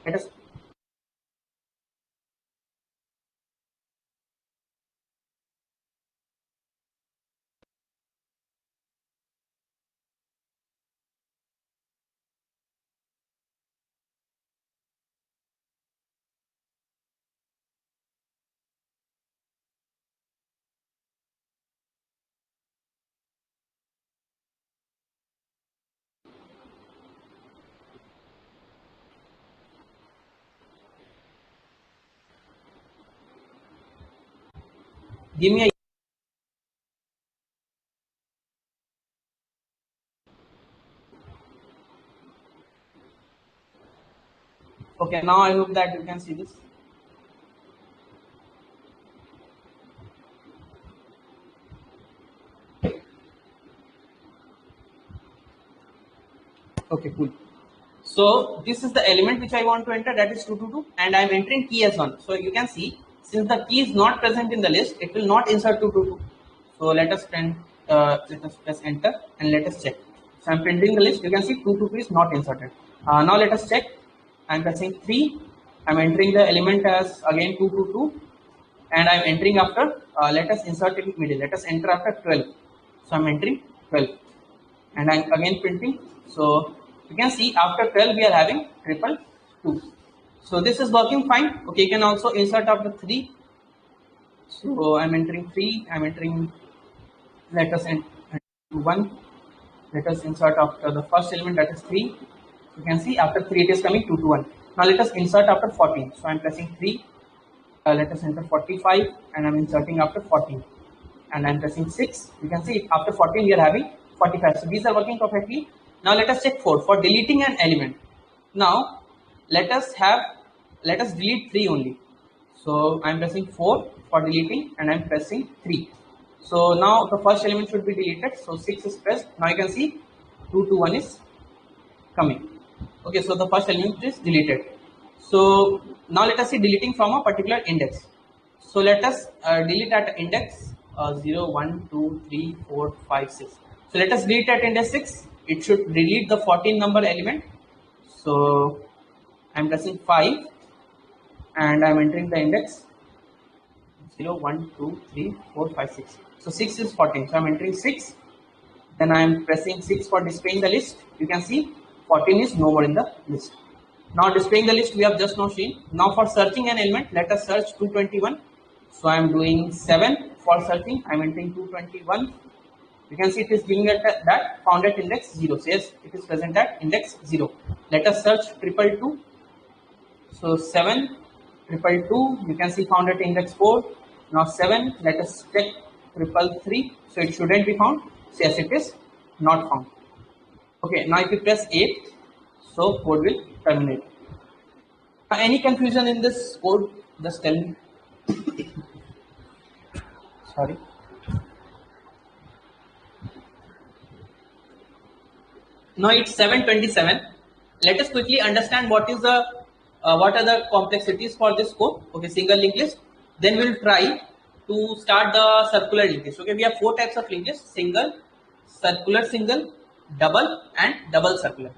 Let us give me a okay. Now I hope that you can see this. Okay, cool. So this is the element which I want to enter, that is 222, and I am entering key as 1. So you can see, since the key is not present in the list, it will not insert 222. So let us press enter and let us check. So I am printing the list. You can see 222 is not inserted. Now let us check. I am pressing 3. I am entering the element as again 222, and I am entering after. Let us insert it in middle. Let us enter after 12. So I am entering 12, and I am again printing. So you can see after 12 we are having triple 2. So this is working fine. Okay, you can also insert after 3. So I'm entering 3. I'm entering, let us enter 1. Let us insert after the first element, that is 3. You can see after 3 it is coming 2 to 1. Now let us insert after 14. So I'm pressing 3. Let us enter 45 and I'm inserting after 14. And I'm pressing 6. You can see after 14 we are having 45. So these are working perfectly. Now let us check 4 for deleting an element. Now let us delete 3 only. So I'm pressing 4 for deleting and I'm pressing 3. So now the first element should be deleted. So 6 is pressed. Now you can see 2 to 1 is coming. Okay, so the first element is deleted. So now let us see deleting from a particular index. So let us delete at index 0, 1, 2, 3, 4, 5, 6. So let us delete at index 6. It should delete the 14 number element. So I'm pressing 5 and I'm entering the index 0, 1, 2, 3, 4, 5, 6. So 6 is 14. So I'm entering 6. Then I'm pressing 6 for displaying the list. You can see 14 is no more in the list. Now displaying the list we have just now seen. Now for searching an element, let us search 221. So I am doing 7 for searching. I am entering 221. You can see it is giving that found at index 0. So yes, it is present at index 0. Let us search 222. So 7, 222. You can see found at index 4. Now 7. Let us check 333. So it shouldn't be found. So yes, it is not found. Okay. Now if you press 8, so code will terminate. Any confusion in this code? Just tell me. Sorry. Now it's 7:27. Let us quickly understand what are the complexities for this code. Okay, single linked list. Then we'll try to start the circular linked list. Okay, we have 4 types of linked list: single, circular single, double, and double circular.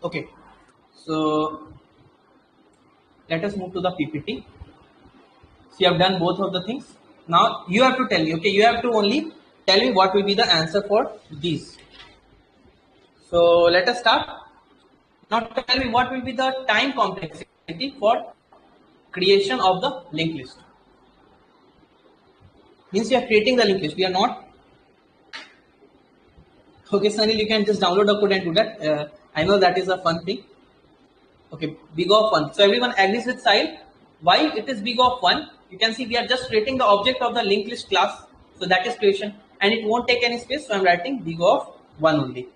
Okay, so let us move to the PPT. So you have done both of the things. Now you have to tell me. Okay, you have to only tell me what will be the answer for these. So let us start. Now tell me what will be the time complexity for creation of the linked list. Means you are creating the linked list. We are not. Okay, Sunil, you can just download the code and do that. I know that is a fun thing. Okay, big of 1. So everyone agrees with Sahil. Why it is big of 1? You can see we are just creating the object of the linked list class. So that is creation and it won't take any space. So I'm writing big of 1 only.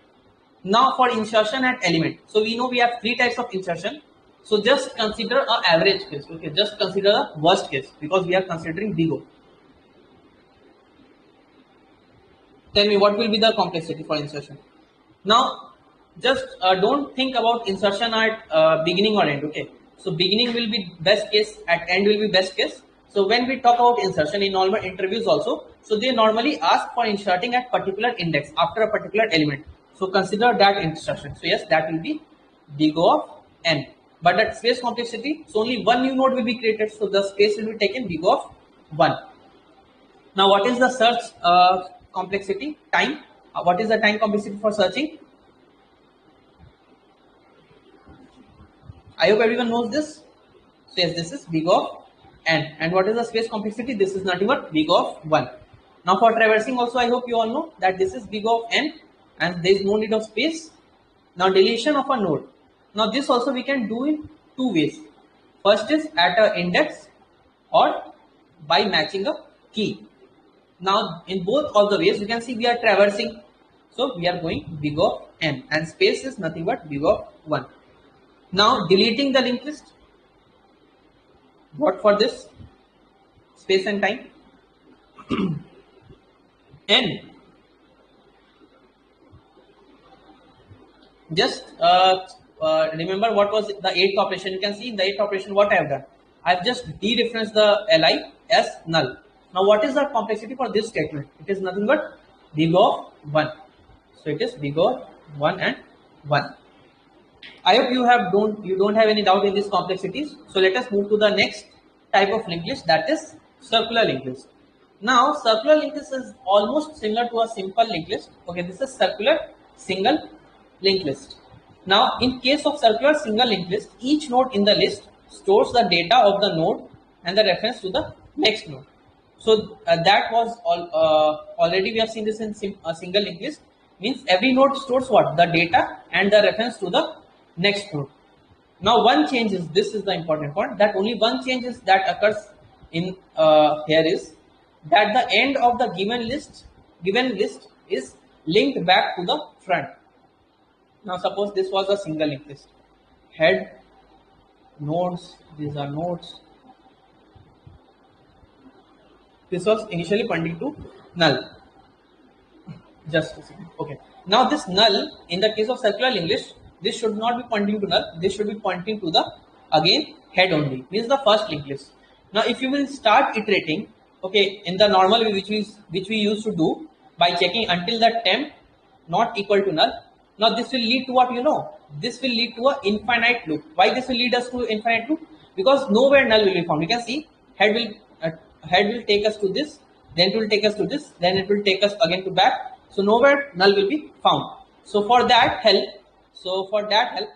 Now for insertion at element. So we know we have 3 types of insertion. So just consider an average case. Okay, just consider the worst case because we are considering big O. Tell me what will be the complexity for insertion. Now just don't think about insertion at beginning or end. Okay, so beginning will be best case, at end will be best case. So when we talk about insertion in normal interviews also, so they normally ask for inserting at particular index after a particular element. So consider that insertion. So yes, that will be big O of n. But at space complexity, so only one new node will be created. So the space will be taken big O of 1. Now what is the search complexity? Time. What is the time complexity for searching? I hope everyone knows this. So yes, this is big of n. And what is the space complexity? This is nothing but big of 1. Now for traversing also, I hope you all know that this is big of n and there is no need of space. Now deletion of a node. Now this also we can do in 2 ways. First is at an index or by matching a key. Now in both of the ways you can see we are traversing. So we are going big of n and space is nothing but big of 1. Now deleting the linked list. What for this? Space and time. N. Just remember what was the 8th operation. You can see in the 8th operation what I have done. I have just dereferenced the li as null. Now what is the complexity for this statement? It is nothing but big of 1. So it is big of 1 and 1. I hope you don't have any doubt in these complexities. So let us move to the next type of linked list, that is circular linked list. Now circular linked list is almost similar to a simple linked list. Okay, this is circular single linked list. Now, in case of circular single linked list, each node in the list stores the data of the node and the reference to the next node. So that was already we have seen this in single linked list. Means every node stores what? The data and the reference to the next node. Now one change is, this is the important point, that only one change is that occurs in here is that the end of the given list is linked back to the front. Now suppose this was a single linked list. Head, nodes, these are nodes. This was initially pointing to null. Just a second. Okay. Now this null, in the case of circular linked list, this should not be pointing to null. This should be pointing to the, again, head only. Means the first linked list. Now if you will start iterating, okay, in the normal way which we used to do by checking until the temp not equal to null. Now this will lead to what, you know? This will lead to an infinite loop. Why this will lead us to infinite loop? Because nowhere null will be found. You can see head will take us to this, then it will take us to this, then it will take us again to back. So nowhere null will be found. So for that help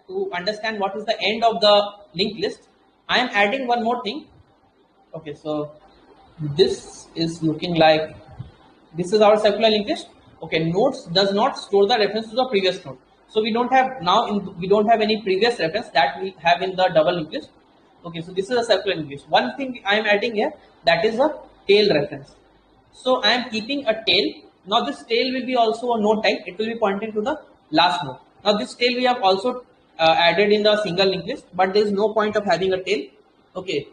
to understand what is the end of the linked list, I am adding one more thing. Okay, so this is looking like, this is our circular linked list. Okay, nodes does not store the reference to the previous node. So we don't have we don't have any previous reference that we have in the double linked list. Okay, so this is a circular linked list. One thing I am adding here, that is a tail reference. So I am keeping a tail. Now this tail will be also a node type. It will be pointing to the last node. Now this tail we have also added in the single linked list, but there is no point of having a tail. Okay.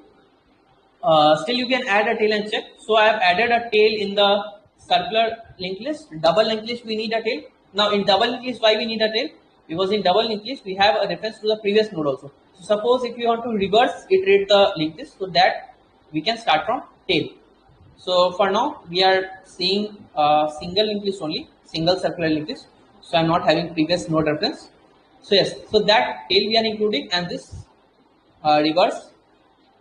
Still you can add a tail and check. So I have added a tail in the circular linked list. Double linked list we need a tail. Now in double linked list, why we need a tail? Because in double linked list we have a reference to the previous node also. So suppose if you want to reverse iterate the linked list, so that we can start from tail. So for now we are seeing single linked list only, single circular linked list. So I'm not having previous node reference. So yes, so that tail we are including, and this reverse,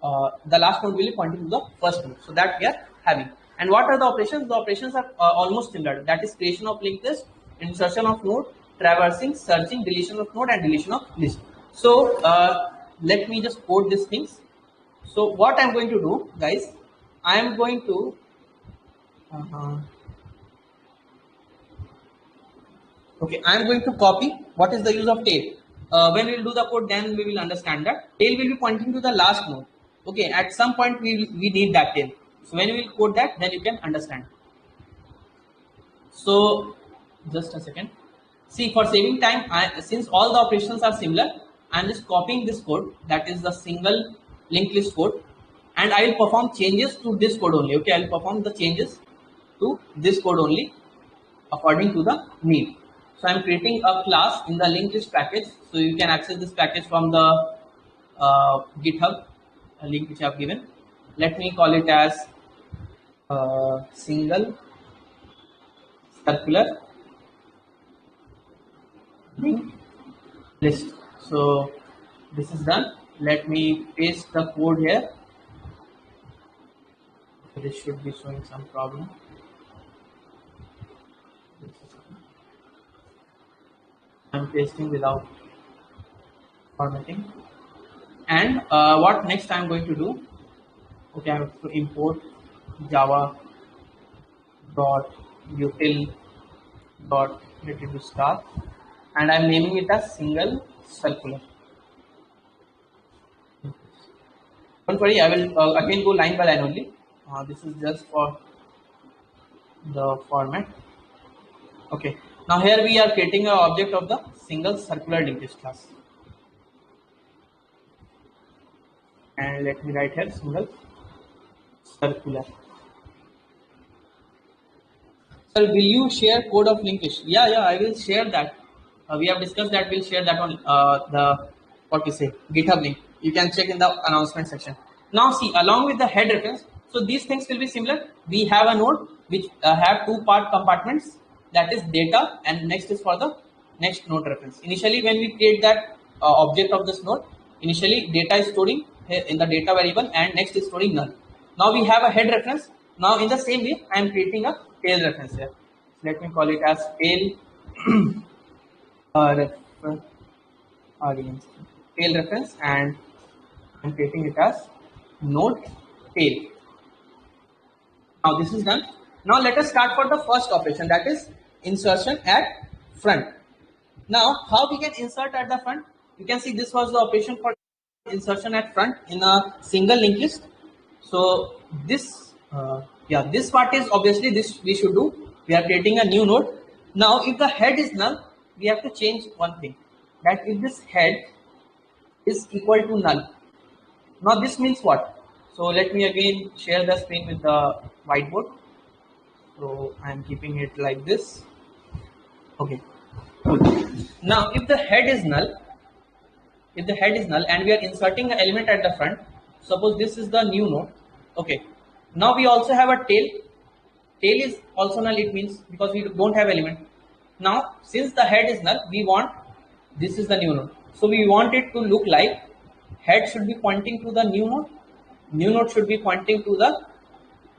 the last node will be pointing to the first node. So that we are having. And what are the operations? The operations are almost similar. That is creation of linked list, insertion of node, traversing, searching, deletion of node, and deletion of list. So let me just code these things. So what I'm going to do, guys, I am going to okay, I am going to copy what is the use of tail. When we will do the code, then we will understand that tail will be pointing to the last node. Okay, at some point we need that tail. So when we will code that, then you can understand. So just a second. See, for saving time, since all the operations are similar, I am just copying this code, that is the single linked list code, and I will perform changes to this code only. Okay, I will perform the changes to this code only according to the need. So I am creating a class in the linked list package. So you can access this package from the GitHub link which I have given. Let me call it as single circular linked list. So this is done. Let me paste the code here. This should be showing some problem. I'm pasting without formatting. And what next I'm going to do? Okay, I have to import java dot util dot related to star, and I'm naming it as single circular. Don't worry, I will again go line by line only. This is just for the format. Okay, now here we are creating an object of the single circular linked list class, and let me write here single circular. Sir, will you share code of linked list? Yeah, I will share that. We have discussed that. We'll share that on the GitHub link. You can check in the announcement section. Now see, along with the head reference, so these things will be similar. We have a node which have two compartments, that is data, and next is for the next node reference. Initially, when we create that object of this node, initially data is storing in the data variable, and next is storing null. Now we have a head reference. Now in the same way, I am creating a tail reference here. Let me call it as tail reference. again tail reference, and I'm creating it as node tail. Now this is done. Now let us start for the first operation, that is insertion at front. Now how we can insert at the front? You can see this was the operation for insertion at front in a single linked list. So this this part is obviously this we should do. We are creating a new node. Now if the head is null, we have to change one thing, that if this head is equal to null. Now this means what? So let me again share the screen with the whiteboard. So I am keeping it like this. Okay. Now if the head is null, and we are inserting an element at the front, suppose this is the new node. Okay. Now we also have a tail. Tail is also null, it means, because we don't have element. Now since the head is null, we want, this is the new node. So we want it to look like head should be pointing to the new node should be pointing to the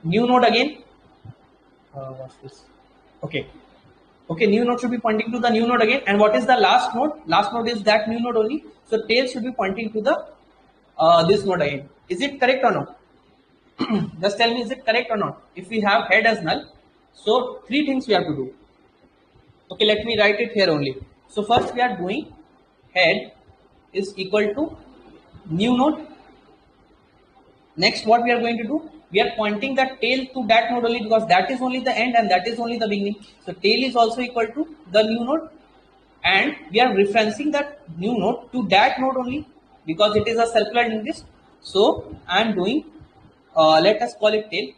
new node again. What's this? Okay, new node should be pointing to the new node again. And what is the last node? Last node is that new node only. So tail should be pointing to the this node again. Is it correct or not? Just tell me, is it correct or not? If we have head as null, so three things we have to do. Okay, let me write it here only. So first we are doing head is equal to new node. Next, what we are going to do? We are pointing the tail to that node only, because that is only the end and that is only the beginning. So tail is also equal to the new node, and we are referencing that new node to that node only, because it is a circular linked list. So I am doing, let us call it tail.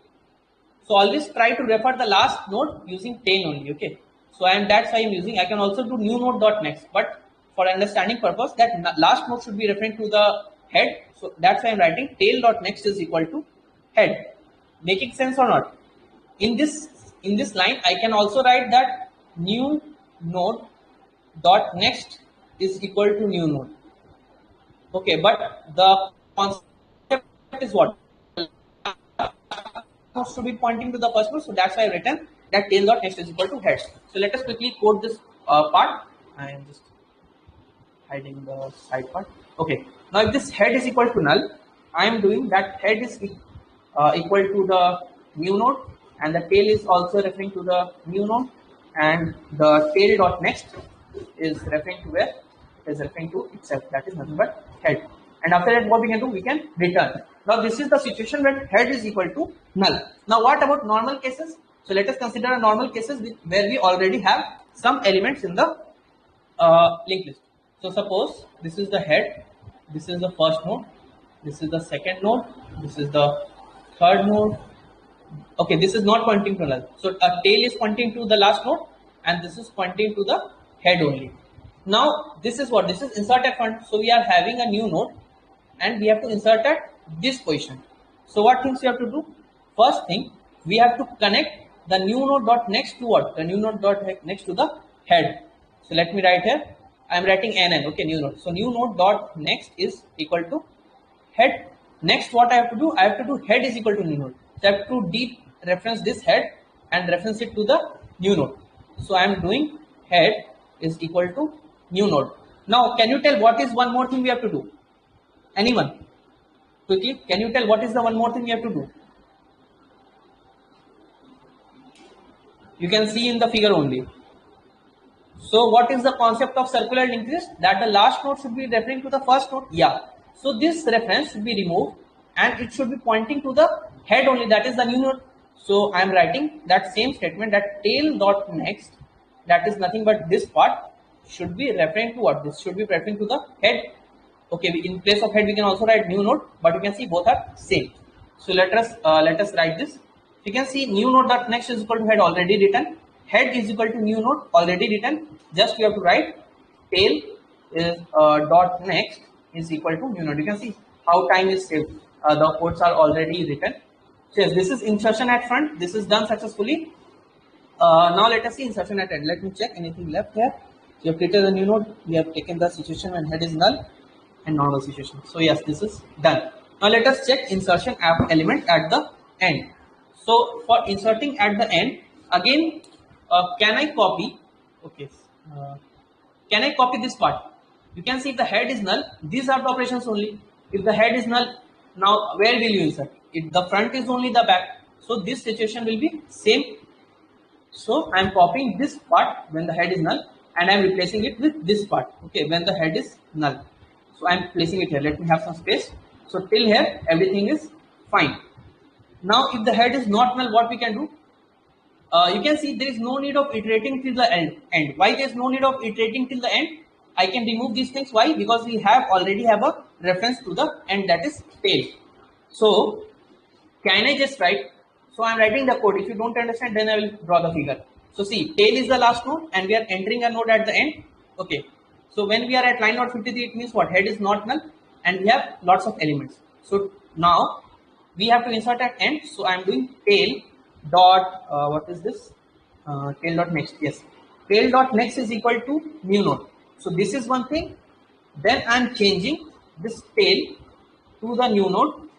So always try to refer the last node using tail only. Okay. So that's why I am using. I can also do new node dot next, but for understanding purpose, that last node should be referring to the head. So that's why I'm writing tail dot next is equal to head. Making sense or not? In this line, I can also write that new node dot next is equal to new node. Okay, but the concept is what? Should be pointing to the first node. So that's why I written that tail dot next is equal to head. So let us quickly code this part. I am just hiding the side part. Okay. Now if this head is equal to null, I am doing that head is equal to the new node, and the tail is also referring to the new node, and the tail dot next is referring to where? It is referring to itself. That is nothing but head. And after that, what we can do? We can return. Now this is the situation when head is equal to null. Now what about normal cases? So let us consider a normal cases where we already have some elements in the linked list. So suppose this is the head, this is the first node, this is the second node, this is the third node. Okay, this is not pointing to null. So a tail is pointing to the last node, and this is pointing to the head only. Now this is what? This is insert at front. So we are having a new node, and we have to insert at this position. So what things we have to do? First thing, we have to connect the new node dot next to what? The new node dot next to the head. So let me write here. I am writing NN. Okay, new node. So new node dot next is equal to head. Next, what I have to do? I have to do head is equal to new node. So I have to reference this head and reference it to the new node. So I am doing head is equal to new node. Now, can you tell what is one more thing we have to do? Anyone? Quickly, can you tell what is the one more thing we have to do? You can see in the figure only. So what is the concept of circular linked list? That the last node should be referring to the first node. Yeah. So this reference should be removed, and it should be pointing to the head only, that is the new node. So I am writing that same statement, that tail dot next, that is nothing but this part, should be referring to what? This should be referring to the head. Okay, in place of head we can also write new node, but you can see both are same. So let us write this. You can see new node dot next is equal to head, already written. Head is equal to new node, already written. Just you have to write tail is dot next is equal to new node. You can see how time is saved. The codes are already written. So yes, this is insertion at front. This is done successfully. Now let us see insertion at end. Let me check anything left here. We have created a new node. We have taken the situation when head is null and normal situation. So yes, this is done. Now let us check insertion element at the end. So for inserting at the end, again, can I copy? Okay, can I copy this part? You can see if the head is null, these are the operations only. If the head is null, now where will you insert? If the front is only the back, so this situation will be same. So I am copying this part when the head is null and I am replacing it with this part, okay, when the head is null. So I am placing it here. Let me have some space. So till here everything is fine. Now if the head is not null, what we can do? You can see there is no need of iterating till the end. Why there is no need of iterating till the end? I can remove these things. Why? Because we already have a reference to the end, that is tail. So can I just write? So I am writing the code. If you don't understand, then I will draw the figure. So see, tail is the last node and we are entering a node at the end. Okay. So when we are at line node 53, it means what? Head is not null and we have lots of elements. So now we have to insert at end. So I am doing tail dot, what is this? Tail dot next. Yes. Tail dot next is equal to new node. So this is one thing. Then I am changing this tail to the new node.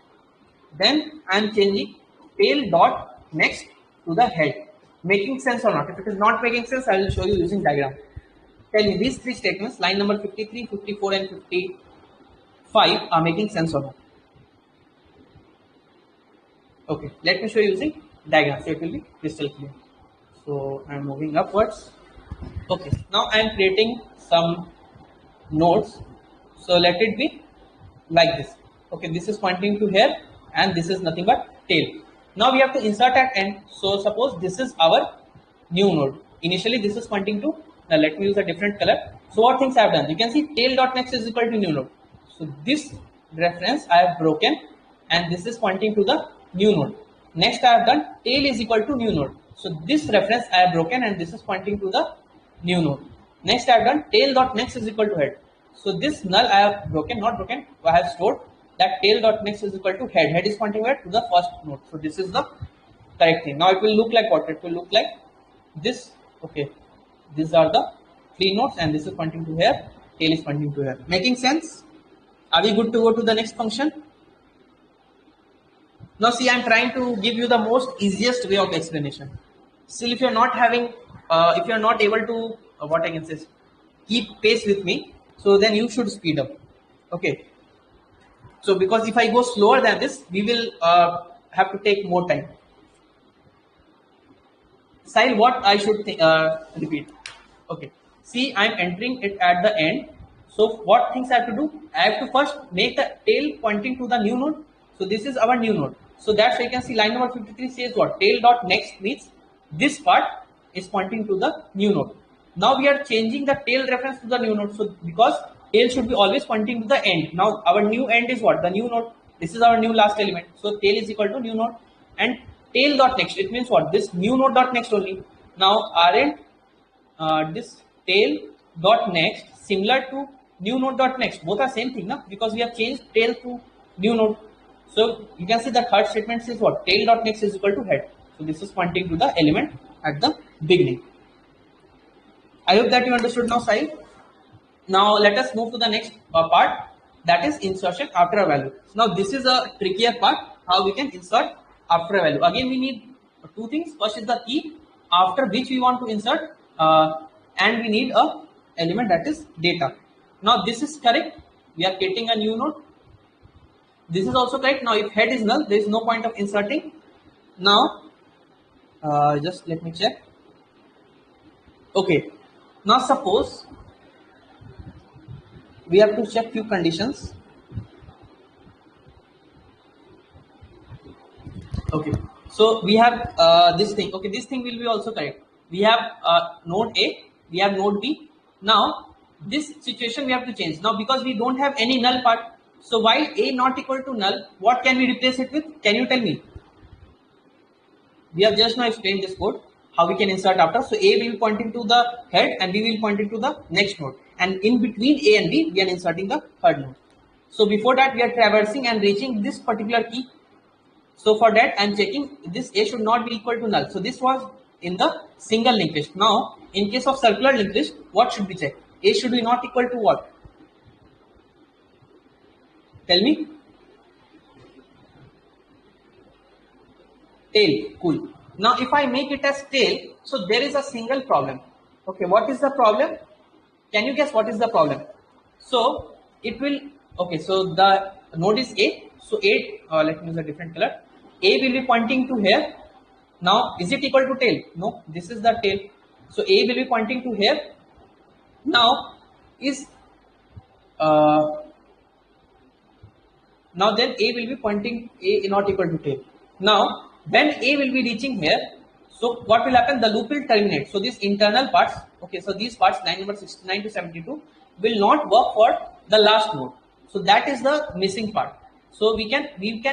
Then I am changing tail dot next to the head. Making sense or not? If it is not making sense, I will show you using diagram. Tell me these three statements, line number 53, 54 and 55 are making sense or not? Okay, let me show you using diagram so it will be crystal clear. So I am moving upwards. Okay, now I am creating some nodes. So let it be like this. Okay, this is pointing to here and this is nothing but tail. Now we have to insert at end. So suppose this is our new node. Initially this is pointing to, now let me use a different color. So what things I have done? You can see tail dot next is equal to new node. So this reference I have broken and this is pointing to the new node. Next I have done tail is equal to new node. So this reference I have broken and this is pointing to the new node. Next I have done tail dot next is equal to head. So this null I have broken, not broken, I have stored that tail dot next is equal to head. Head is pointing where? To the first node. So this is the correct thing. Now it will look like what? It will look like this. Okay. These are the three nodes and this is pointing to here. Tail is pointing to here. Making sense? Are we good to go to the next function? Now see, I am trying to give you the most easiest way of explanation. Still, if you are not having, if you are not able to, what I can say, keep pace with me, so then you should speed up. Okay. So because if I go slower than this, we will have to take more time. Sahil, what I should repeat? Okay. See, I am entering it at the end. So what things I have to do? I have to first make the tail pointing to the new node. So this is our new node. So that's why you can see line number 53 says what? Tail dot next means this part is pointing to the new node. Now we are changing the tail reference to the new node. So because tail should be always pointing to the end. Now our new end is what? The new node. This is our new last element. So tail is equal to new node and tail dot next. It means what? This new node dot next only. Now this tail dot next similar to new node dot next. Both are same thing, na? Because we have changed tail to new node. So you can see the third statement says what? Tail dot next is equal to head. So this is pointing to the element at the beginning. I hope that you understood now, Sahil. Now let us move to the next part, that is insertion after a value. Now this is a trickier part, how we can insert after a value. Again we need two things. First is the key after which we want to insert and we need a element, that is data. Now this is correct. We are getting a new node. This is also correct. Now if head is null, there is no point of inserting. Now just let me check. Okay. Now suppose we have to check few conditions. Okay. So we have this thing. Okay, this thing will be also correct. We have node A, we have node B. Now this situation we have to change. Now because we don't have any null part, so while A not equal to null, what can we replace it with? Can you tell me? We have just now explained this code, how we can insert after. So A will be pointing to the head and B will be pointing to the next node. And in between A and B, we are inserting the third node. So before that, we are traversing and reaching this particular key. So for that, I am checking this A should not be equal to null. So this was in the single linked list. Now, in case of circular linked list, what should we check? A should be not equal to what? Tell me. Tail. Cool. Now, if I make it as tail, so there is a single problem. Okay, what is the problem? Can you guess what is the problem? So it will, okay, so the node is A. So A, let me use a different color. A will be pointing to here. Now, is it equal to tail? No, this is the tail. So A will be pointing to here. Now, is now then A will be pointing A not equal to tail. Now, when A will be reaching here, so what will happen? The loop will terminate. So these internal parts, okay, so these parts, line number 69 to 72, will not work for the last node. So that is the missing part. So we can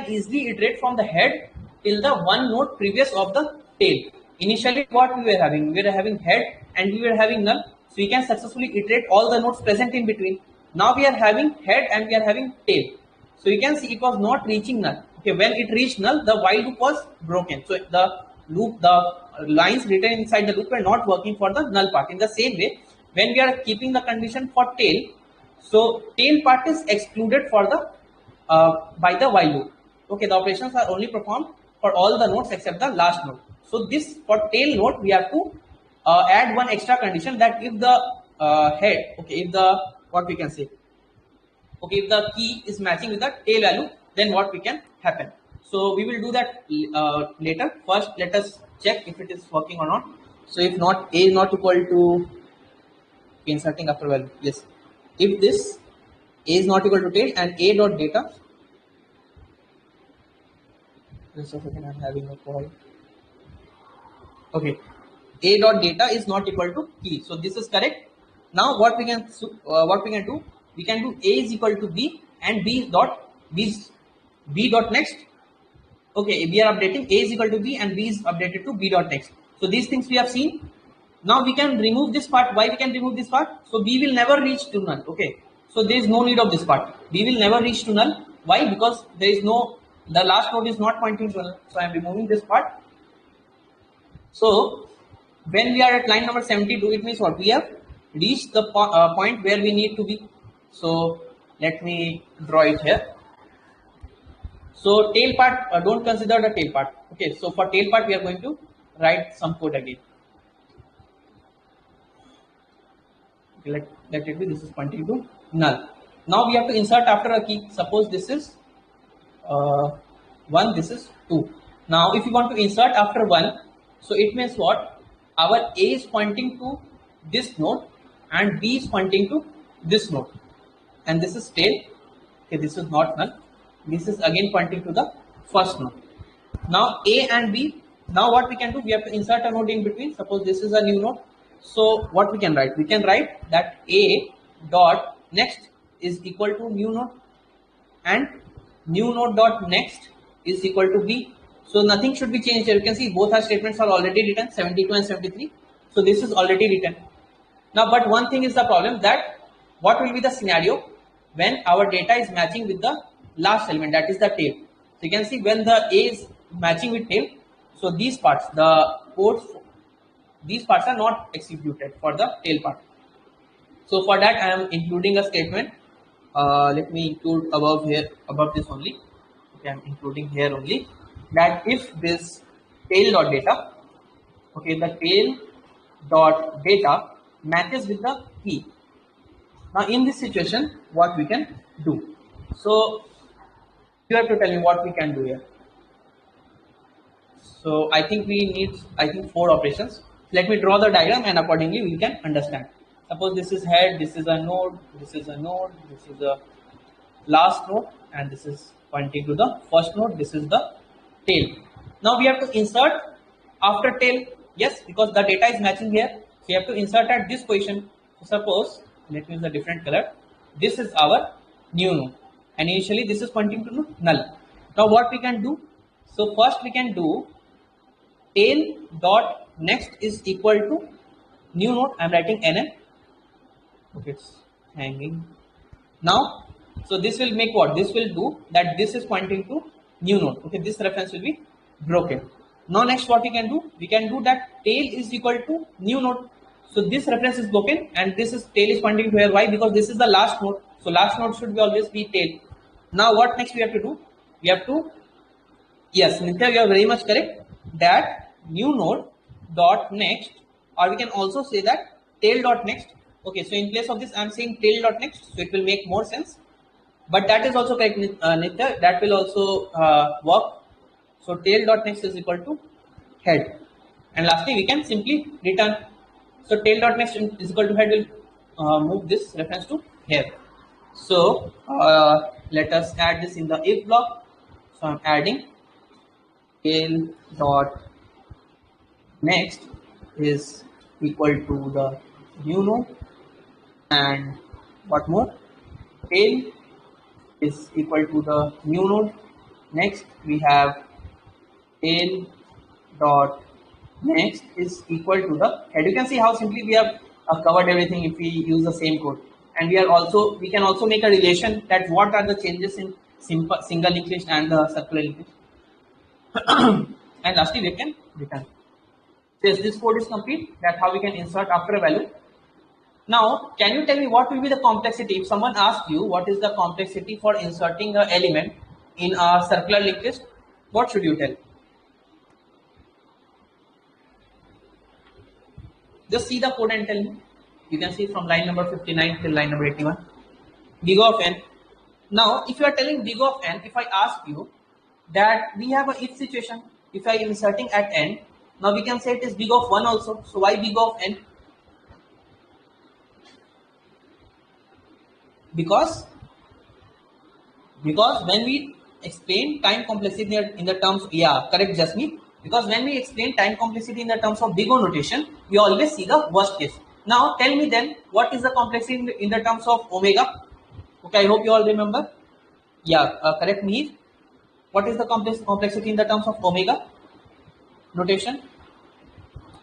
easily iterate from the head till the one node previous of the tail. Initially, what we were having? We were having head and we were having null. So we can successfully iterate all the nodes present in between. Now we are having head and we are having tail. So you can see it was not reaching null. Okay, when it reached null, the while loop was broken. So the lines written inside the loop were not working for the null part. In the same way, when we are keeping the condition for tail, so tail part is excluded for the by the while loop. Okay, the operations are only performed for all the nodes except the last node. So this for tail node we have to add one extra condition, that if the head, okay, if the what we can say, okay, if the key is matching with the tail value, then what we can happen. So we will do that later. First, let us check if it is working or not. So if not, A is not equal to inserting after value. Yes. If this A is not equal to tail and A dot data. Just a second, I'm having a call. Okay. A dot data is not equal to key. So this is correct. Now what we can do? We can do A is equal to B and B dot next. Okay, we are updating A is equal to B and B is updated to B dot next. So these things we have seen. Now we can remove this part. Why we can remove this part? So B will never reach to null. Okay, so there is no need of this part. B will never reach to null. Why? Because there is no, the last node is not pointing to null. So I am removing this part. So when we are at line number 72, it means what? We have reached the point where we need to be. So let me draw it here. So tail part, don't consider the tail part. Okay, so for tail part we are going to write some code again. Okay, let it be, this is pointing to null. Now we have to insert after a key. Suppose this is 1, this is 2. Now if you want to insert after 1, so it means what? Our A is pointing to this node and B is pointing to this node. And this is tail. Okay, this is not null. This is again pointing to the first node. Now A and B, now what we can do? We have to insert a node in between. Suppose this is a new node. So what we can write? We can write that A dot next is equal to new node and new node dot next is equal to B. So nothing should be changed here. You can see both our statements are already written, 72 and 73. So this is already written. Now, but one thing is the problem, that what will be the scenario when our data is matching with the last element, that is the tail. So you can see when the A is matching with tail, so these parts, the codes, these parts are not executed for the tail part. So for that I am including a statement. Let me include above here, above this only. Okay, I am including here only, that if this tail dot data, okay, the tail dot data matches with the key. Now in this situation, what we can do? So you have to tell me what we can do here. So I think we need, 4 operations. Let me draw the diagram and accordingly we can understand. Suppose this is head, this is a node, this is a node, this is a last node, and this is pointing to the first node, this is the tail. Now we have to insert after tail, yes, because the data is matching here. So you have to insert at this position. So suppose, let me use a different color. This is our new node and initially this is pointing to null. Now what we can do? So first we can do tail dot next is equal to new node. I am writing NN. Okay, it's hanging. Now, so this will make what? This will do that this is pointing to new node. Okay, this reference will be broken. Now next what we can do? We can do that tail is equal to new node. So this reference is broken and this is tail is pointing to here. Why? Because this is the last node. So last node should be always be tail. Now what next we have to do? We have to, yes, Nitya, you are very much correct, that new node dot next, or we can also say that tail dot next Okay, so in place of this, I'm saying tail dot next, so it will make more sense. But that is also correct, Nitya. That will also work. So tail dot next is equal to head, and lastly we can simply return. So tail dot next is equal to head will move this reference to here. So let us add this in the if block. So I'm adding tail dot next is equal to the new node, and what more, tail is equal to the new node. Next we have tail dot next is equal to the head. You can see how simply we have covered everything if we use the same code, and we can also make a relation that what are the changes in single linked list and the circular linked list. And lastly we can return. Yes, this code is complete. That's how we can insert after a value. Now, can you tell me what will be the complexity? If someone asks you what is the complexity for inserting an element in a circular linked list, what should you tell? Just see the code and tell me. You can see from line number 59 till line number 81. Big of n. Now, if you are telling big of n, if I ask you that we have a if situation, if I am inserting at n, now we can say it is big of 1 also. So why big of n? Because when we explain time complexity in the terms, yeah, correct Jasmine, because when we explain time complexity in the terms of big O notation, we always see the worst case. Now tell me then, what is the complexity in the terms of omega? Okay, I hope you all remember. Yeah, correct me. What is the complexity in the terms of omega notation?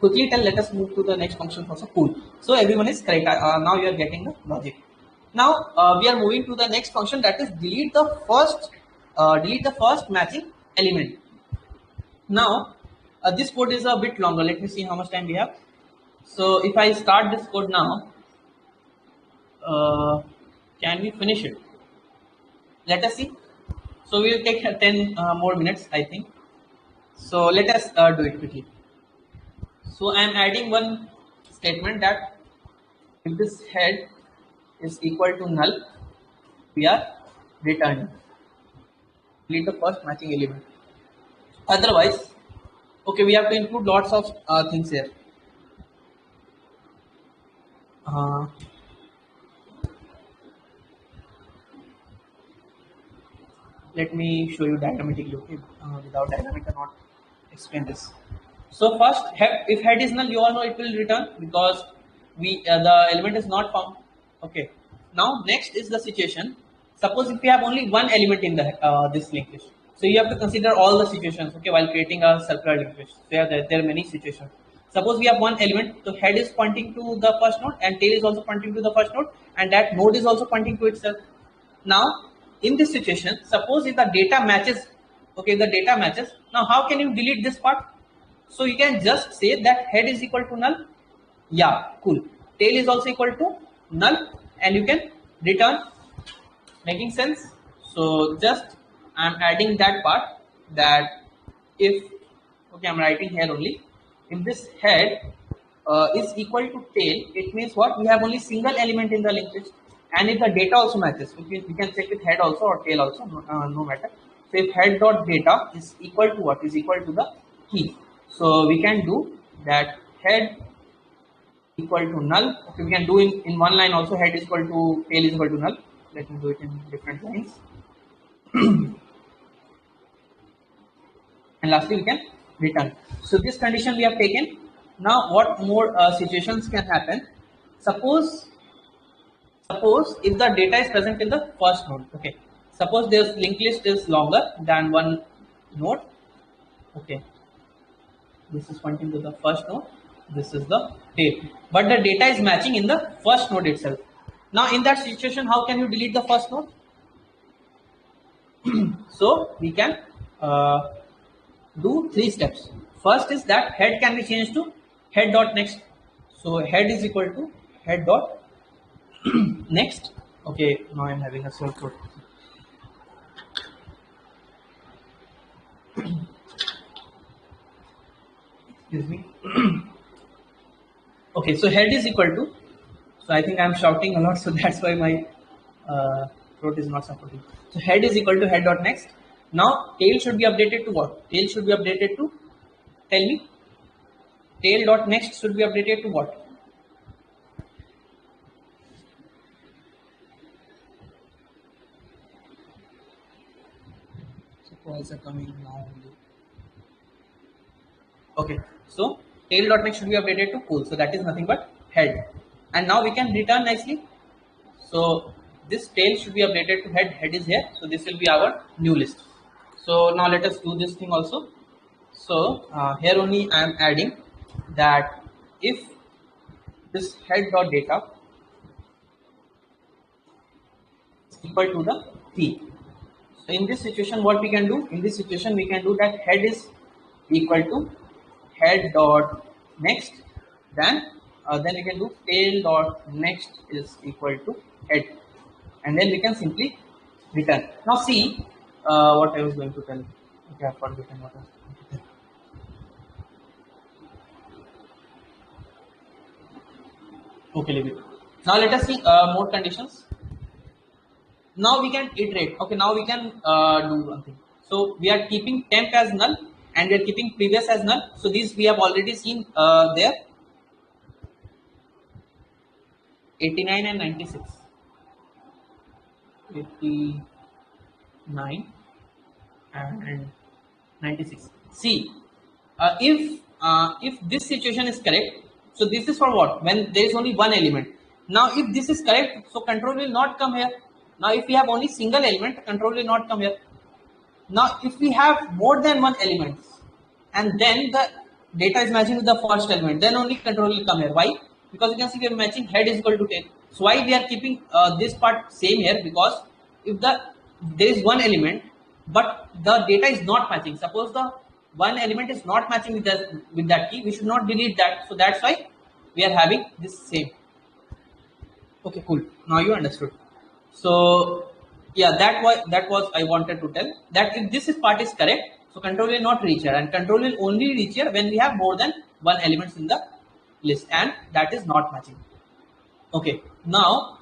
Quickly tell, let us move to the next function also. Cool. So everyone is correct. Now you are getting the logic. Now we are moving to the next function, that is delete the first matching element. Now this code is a bit longer. Let me see how much time we have. So if I start this code now, can we finish it? Let us see. So we will take 10 more minutes, I think. So let us do it quickly. So I am adding one statement that if this head is equal to null, we are returning. Delete the first matching element. Otherwise, okay, we have to include lots of things here. Let me show you diagrammatically. Okay, without diagram I cannot explain this. So first, if head is null, you all know it will return because the element is not found. Okay. Now next is the situation. Suppose if we have only one element in the this linked list, so you have to consider all the situations. Okay, while creating a circular linked list, there are many situations. Suppose we have one element, so head is pointing to the first node and tail is also pointing to the first node, and that node is also pointing to itself. Now in this situation, suppose if the data matches, okay, the data matches. Now how can you delete this part? So you can just say that head is equal to null. Yeah, cool. Tail is also equal to null, and you can return. Making sense? So just I'm adding that part, that if, okay, I'm writing here only, if this head is equal to tail, it means what? We have only single element in the linked list, and if the data also matches, we can check with head also or tail also, no matter. So if head dot data is equal to what? Is equal to the key. So we can do that head equal to null. Okay, we can do in one line also, head is equal to tail is equal to null. Let me do it in different lines. And lastly we can return. So this condition we have taken. Now what more situations can happen? Suppose if the data is present in the first node. Okay, suppose this linked list is longer than one node. Okay, this is pointing to the first node, this is the tail, but the data is matching in the first node itself. Now in that situation, how can you delete the first node? So we can do 3 steps. First is that head can be changed to head dot next. So head is equal to head dot next. Okay, now I'm having a slow code. Excuse me. Okay, so head is equal to, So I think I'm shouting a lot, so that's why my throat is not supporting. So head is equal to head dot next. Now tail should be updated to what? Tail should be updated to, tell me. Tail dot next should be updated to what? So calls are coming now only. Okay, so tail dot next should be updated to cool. So that is nothing but head. And now we can return nicely. So this tail should be updated to head. Head is here. So this will be our new list. So now let us do this thing also. So here only I am adding that if this head dot data is equal to the key. So in this situation, what we can do? In this situation, we can do that head is equal to head dot next. Then we can do tail dot next is equal to head, and then we can simply return. Now see what I was going to tell. Okay, I've forgotten what I was going to tell. Okay, leave it. Now let us see more conditions. Now we can iterate. Okay, now we can do one thing. So we are keeping temp as null and we are keeping previous as null. So these we have already seen there. 89 and 96. 89 and 96. See, if this situation is correct, so this is for what? When there is only one element. Now if this is correct, so control will not come here. Now if we have only single element, control will not come here. Now if we have more than one element and then the data is matching with the first element, then only control will come here. Why? Because you can see we are matching head is equal to tail. So why we are keeping this part same here? Because if there is one element but the data is not matching, suppose the one element is not matching with that key, we should not delete that. So that's why we are having this same. Okay, cool. Now you understood. So yeah, that was I wanted to tell, that if this part is correct, so control will not reach here, and control will only reach here when we have more than one element in the list and that is not matching. Okay, now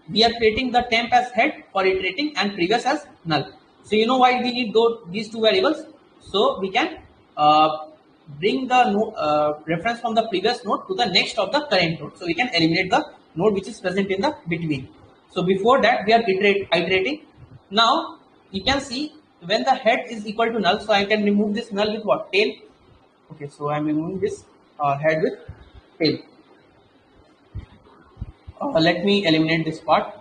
we are creating the temp as head for iterating and previous as null. So you know why we need these two variables? So we can bring the reference from the previous node to the next of the current node. So we can eliminate the node which is present in the between. So before that we are iterating. Now you can see when the head is equal to null, so I can remove this null with what? Tail. Okay, so I am removing this head with tail. Let me eliminate this part,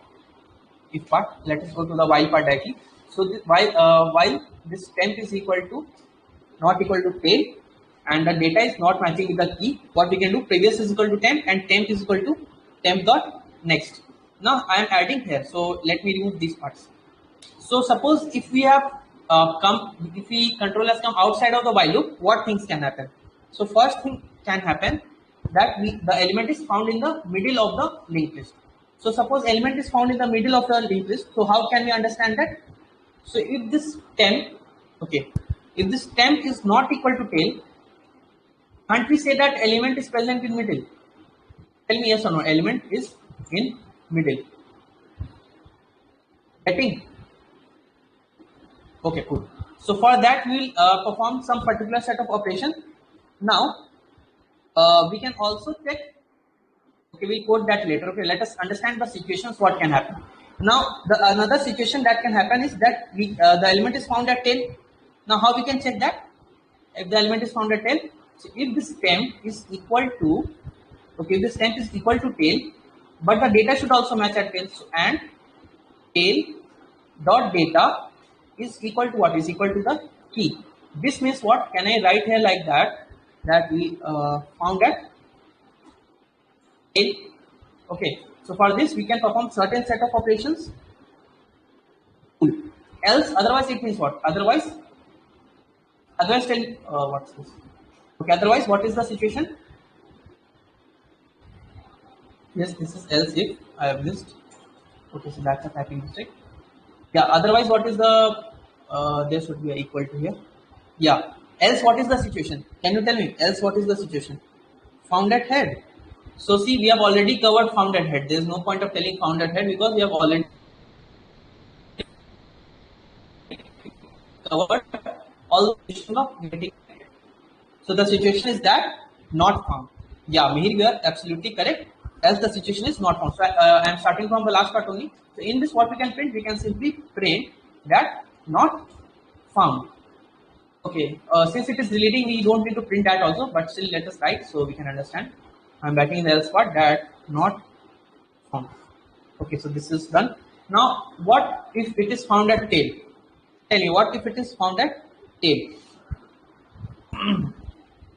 if part. Let us go to the while part directly. So this, while this temp is equal to not equal to tail and the data is not matching with the key, what we can do? Previous is equal to temp and temp is equal to temp dot next. Now I am adding here, so let me remove these parts. So suppose if we have if we control has come outside of the while loop, what things can happen? So first thing can happen that the element is found in the middle of the linked list. So suppose element is found in the middle of the linked list. So how can we understand that? So if this temp, okay, if this temp is not equal to tail, can't we say that element is present in middle? Tell me yes or no. Element is in middle. Getting? Okay, cool. So for that we will perform some particular set of operation. Now we can also check. Okay, we'll code that later. Okay, let us understand the situations what can happen. Now another situation that can happen is that the element is found at tail. Now how we can check that? If the element is found at tail, so if this temp is equal to, okay, if this temp is equal to tail, but the data should also match at tail. So, and tail dot data is equal to what? Is equal to the key. This means what? Can I write here like that? That we found at tail. Okay. So for this we can perform certain set of operations. Cool. Else, otherwise it means what? Otherwise tell what's this? Okay. Otherwise, what is the situation? Yes, this is else if I have missed. Okay, so that's a typing mistake. Yeah. Otherwise, what is the? There should be a equal to here. Yeah. Else, what is the situation? Can you tell me? Else, what is the situation? Found at head. So see, we have already covered found at head. There is no point of telling found at head because we have already covered all the situation of getting. So the situation is that not found. Yeah, Mihir, you are absolutely correct. As the situation is not found. So I am starting from the last part only. So in this, what we can print, we can simply print that not found. Okay, since it is deleting, we don't need to print that also, but still let us write so we can understand. I'm writing in the else part that not found. Okay, so this is done. Now, what if it is found at tail? Tell me, what if it is found at tail?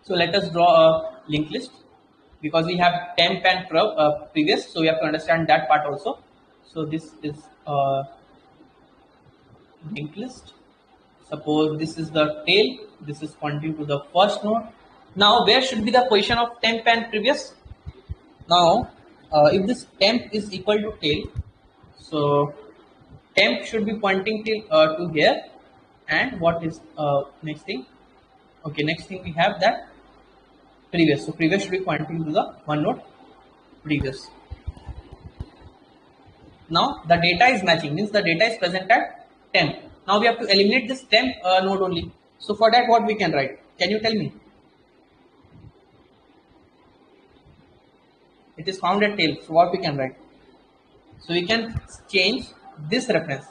So let us draw a linked list because we have temp and previous, so we have to understand that part also. So this is a linked list. Suppose this is the tail, this is pointing to the first node. Now, where should be the position of temp and previous? Now, if this temp is equal to tail, so temp should be pointing to here. And what is next thing? Okay, next thing we have that previous. So previous should be pointing to the one node previous. Now the data is matching, means the data is present at temp. Now we have to eliminate this temp node only. So for that, what we can write? Can you tell me? It is found at tail. So what we can write? So we can change this reference,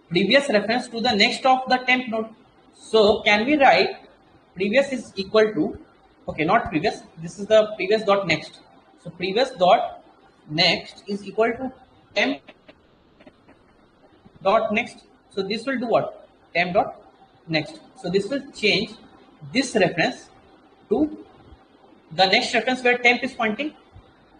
previous reference, to the next of the temp node. So can we write previous is equal to, okay, not previous, this is the previous dot next. So previous dot next is equal to temp dot next. So this will do what? Temp dot next. So this will change this reference to the next reference where temp is pointing.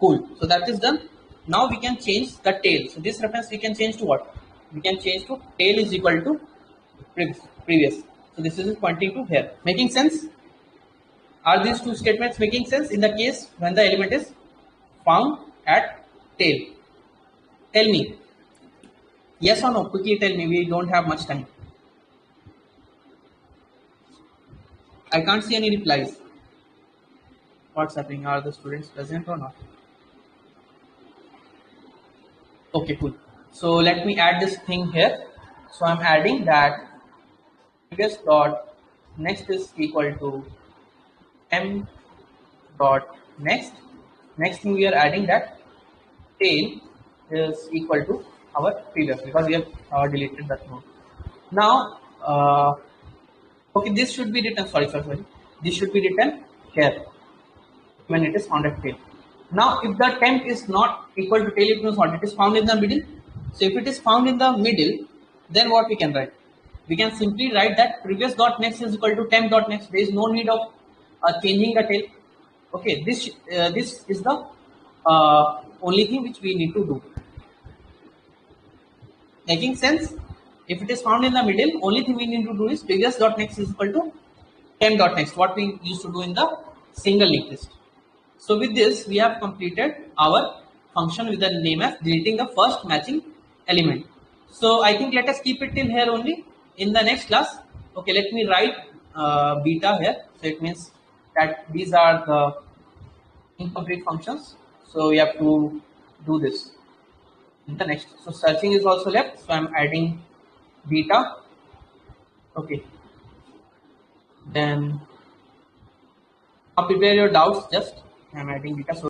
Cool. So that is done. Now we can change the tail. So this reference we can change to what? We can change to tail is equal to previous. So this is pointing to here. Making sense? Are these two statements making sense in the case when the element is found at tail? Tell me. Yes or no? Quickly tell me. We don't have much time. I can't see any replies. What's happening? Are the students present or not? Okay, cool. So let me add this thing here. So I'm adding that previous dot next is equal to m dot next. Next thing we are adding that tail is equal to our previous because we have deleted that node. Now, okay, this should be written. Sorry. This should be written here when it is found at tail. Now, if the temp is not equal to tail, it means what? It is found in the middle. So, if it is found in the middle, then what we can write? We can simply write that previous dot next is equal to temp dot next. There is no need of changing the tail. Okay, this is the only thing which we need to do. Making sense? If it is found in the middle, only thing we need to do is previous dot next is equal to temp dot next. What we used to do in the single linked list. So with this, we have completed our function with the name as deleting the first matching element. So I think let us keep it in here only. In the next class, okay, let me write beta here. So it means that these are the incomplete functions. So we have to do this in the next. So searching is also left. So I'm adding beta. Okay. Then prepare your doubts. Just I'm adding beta. So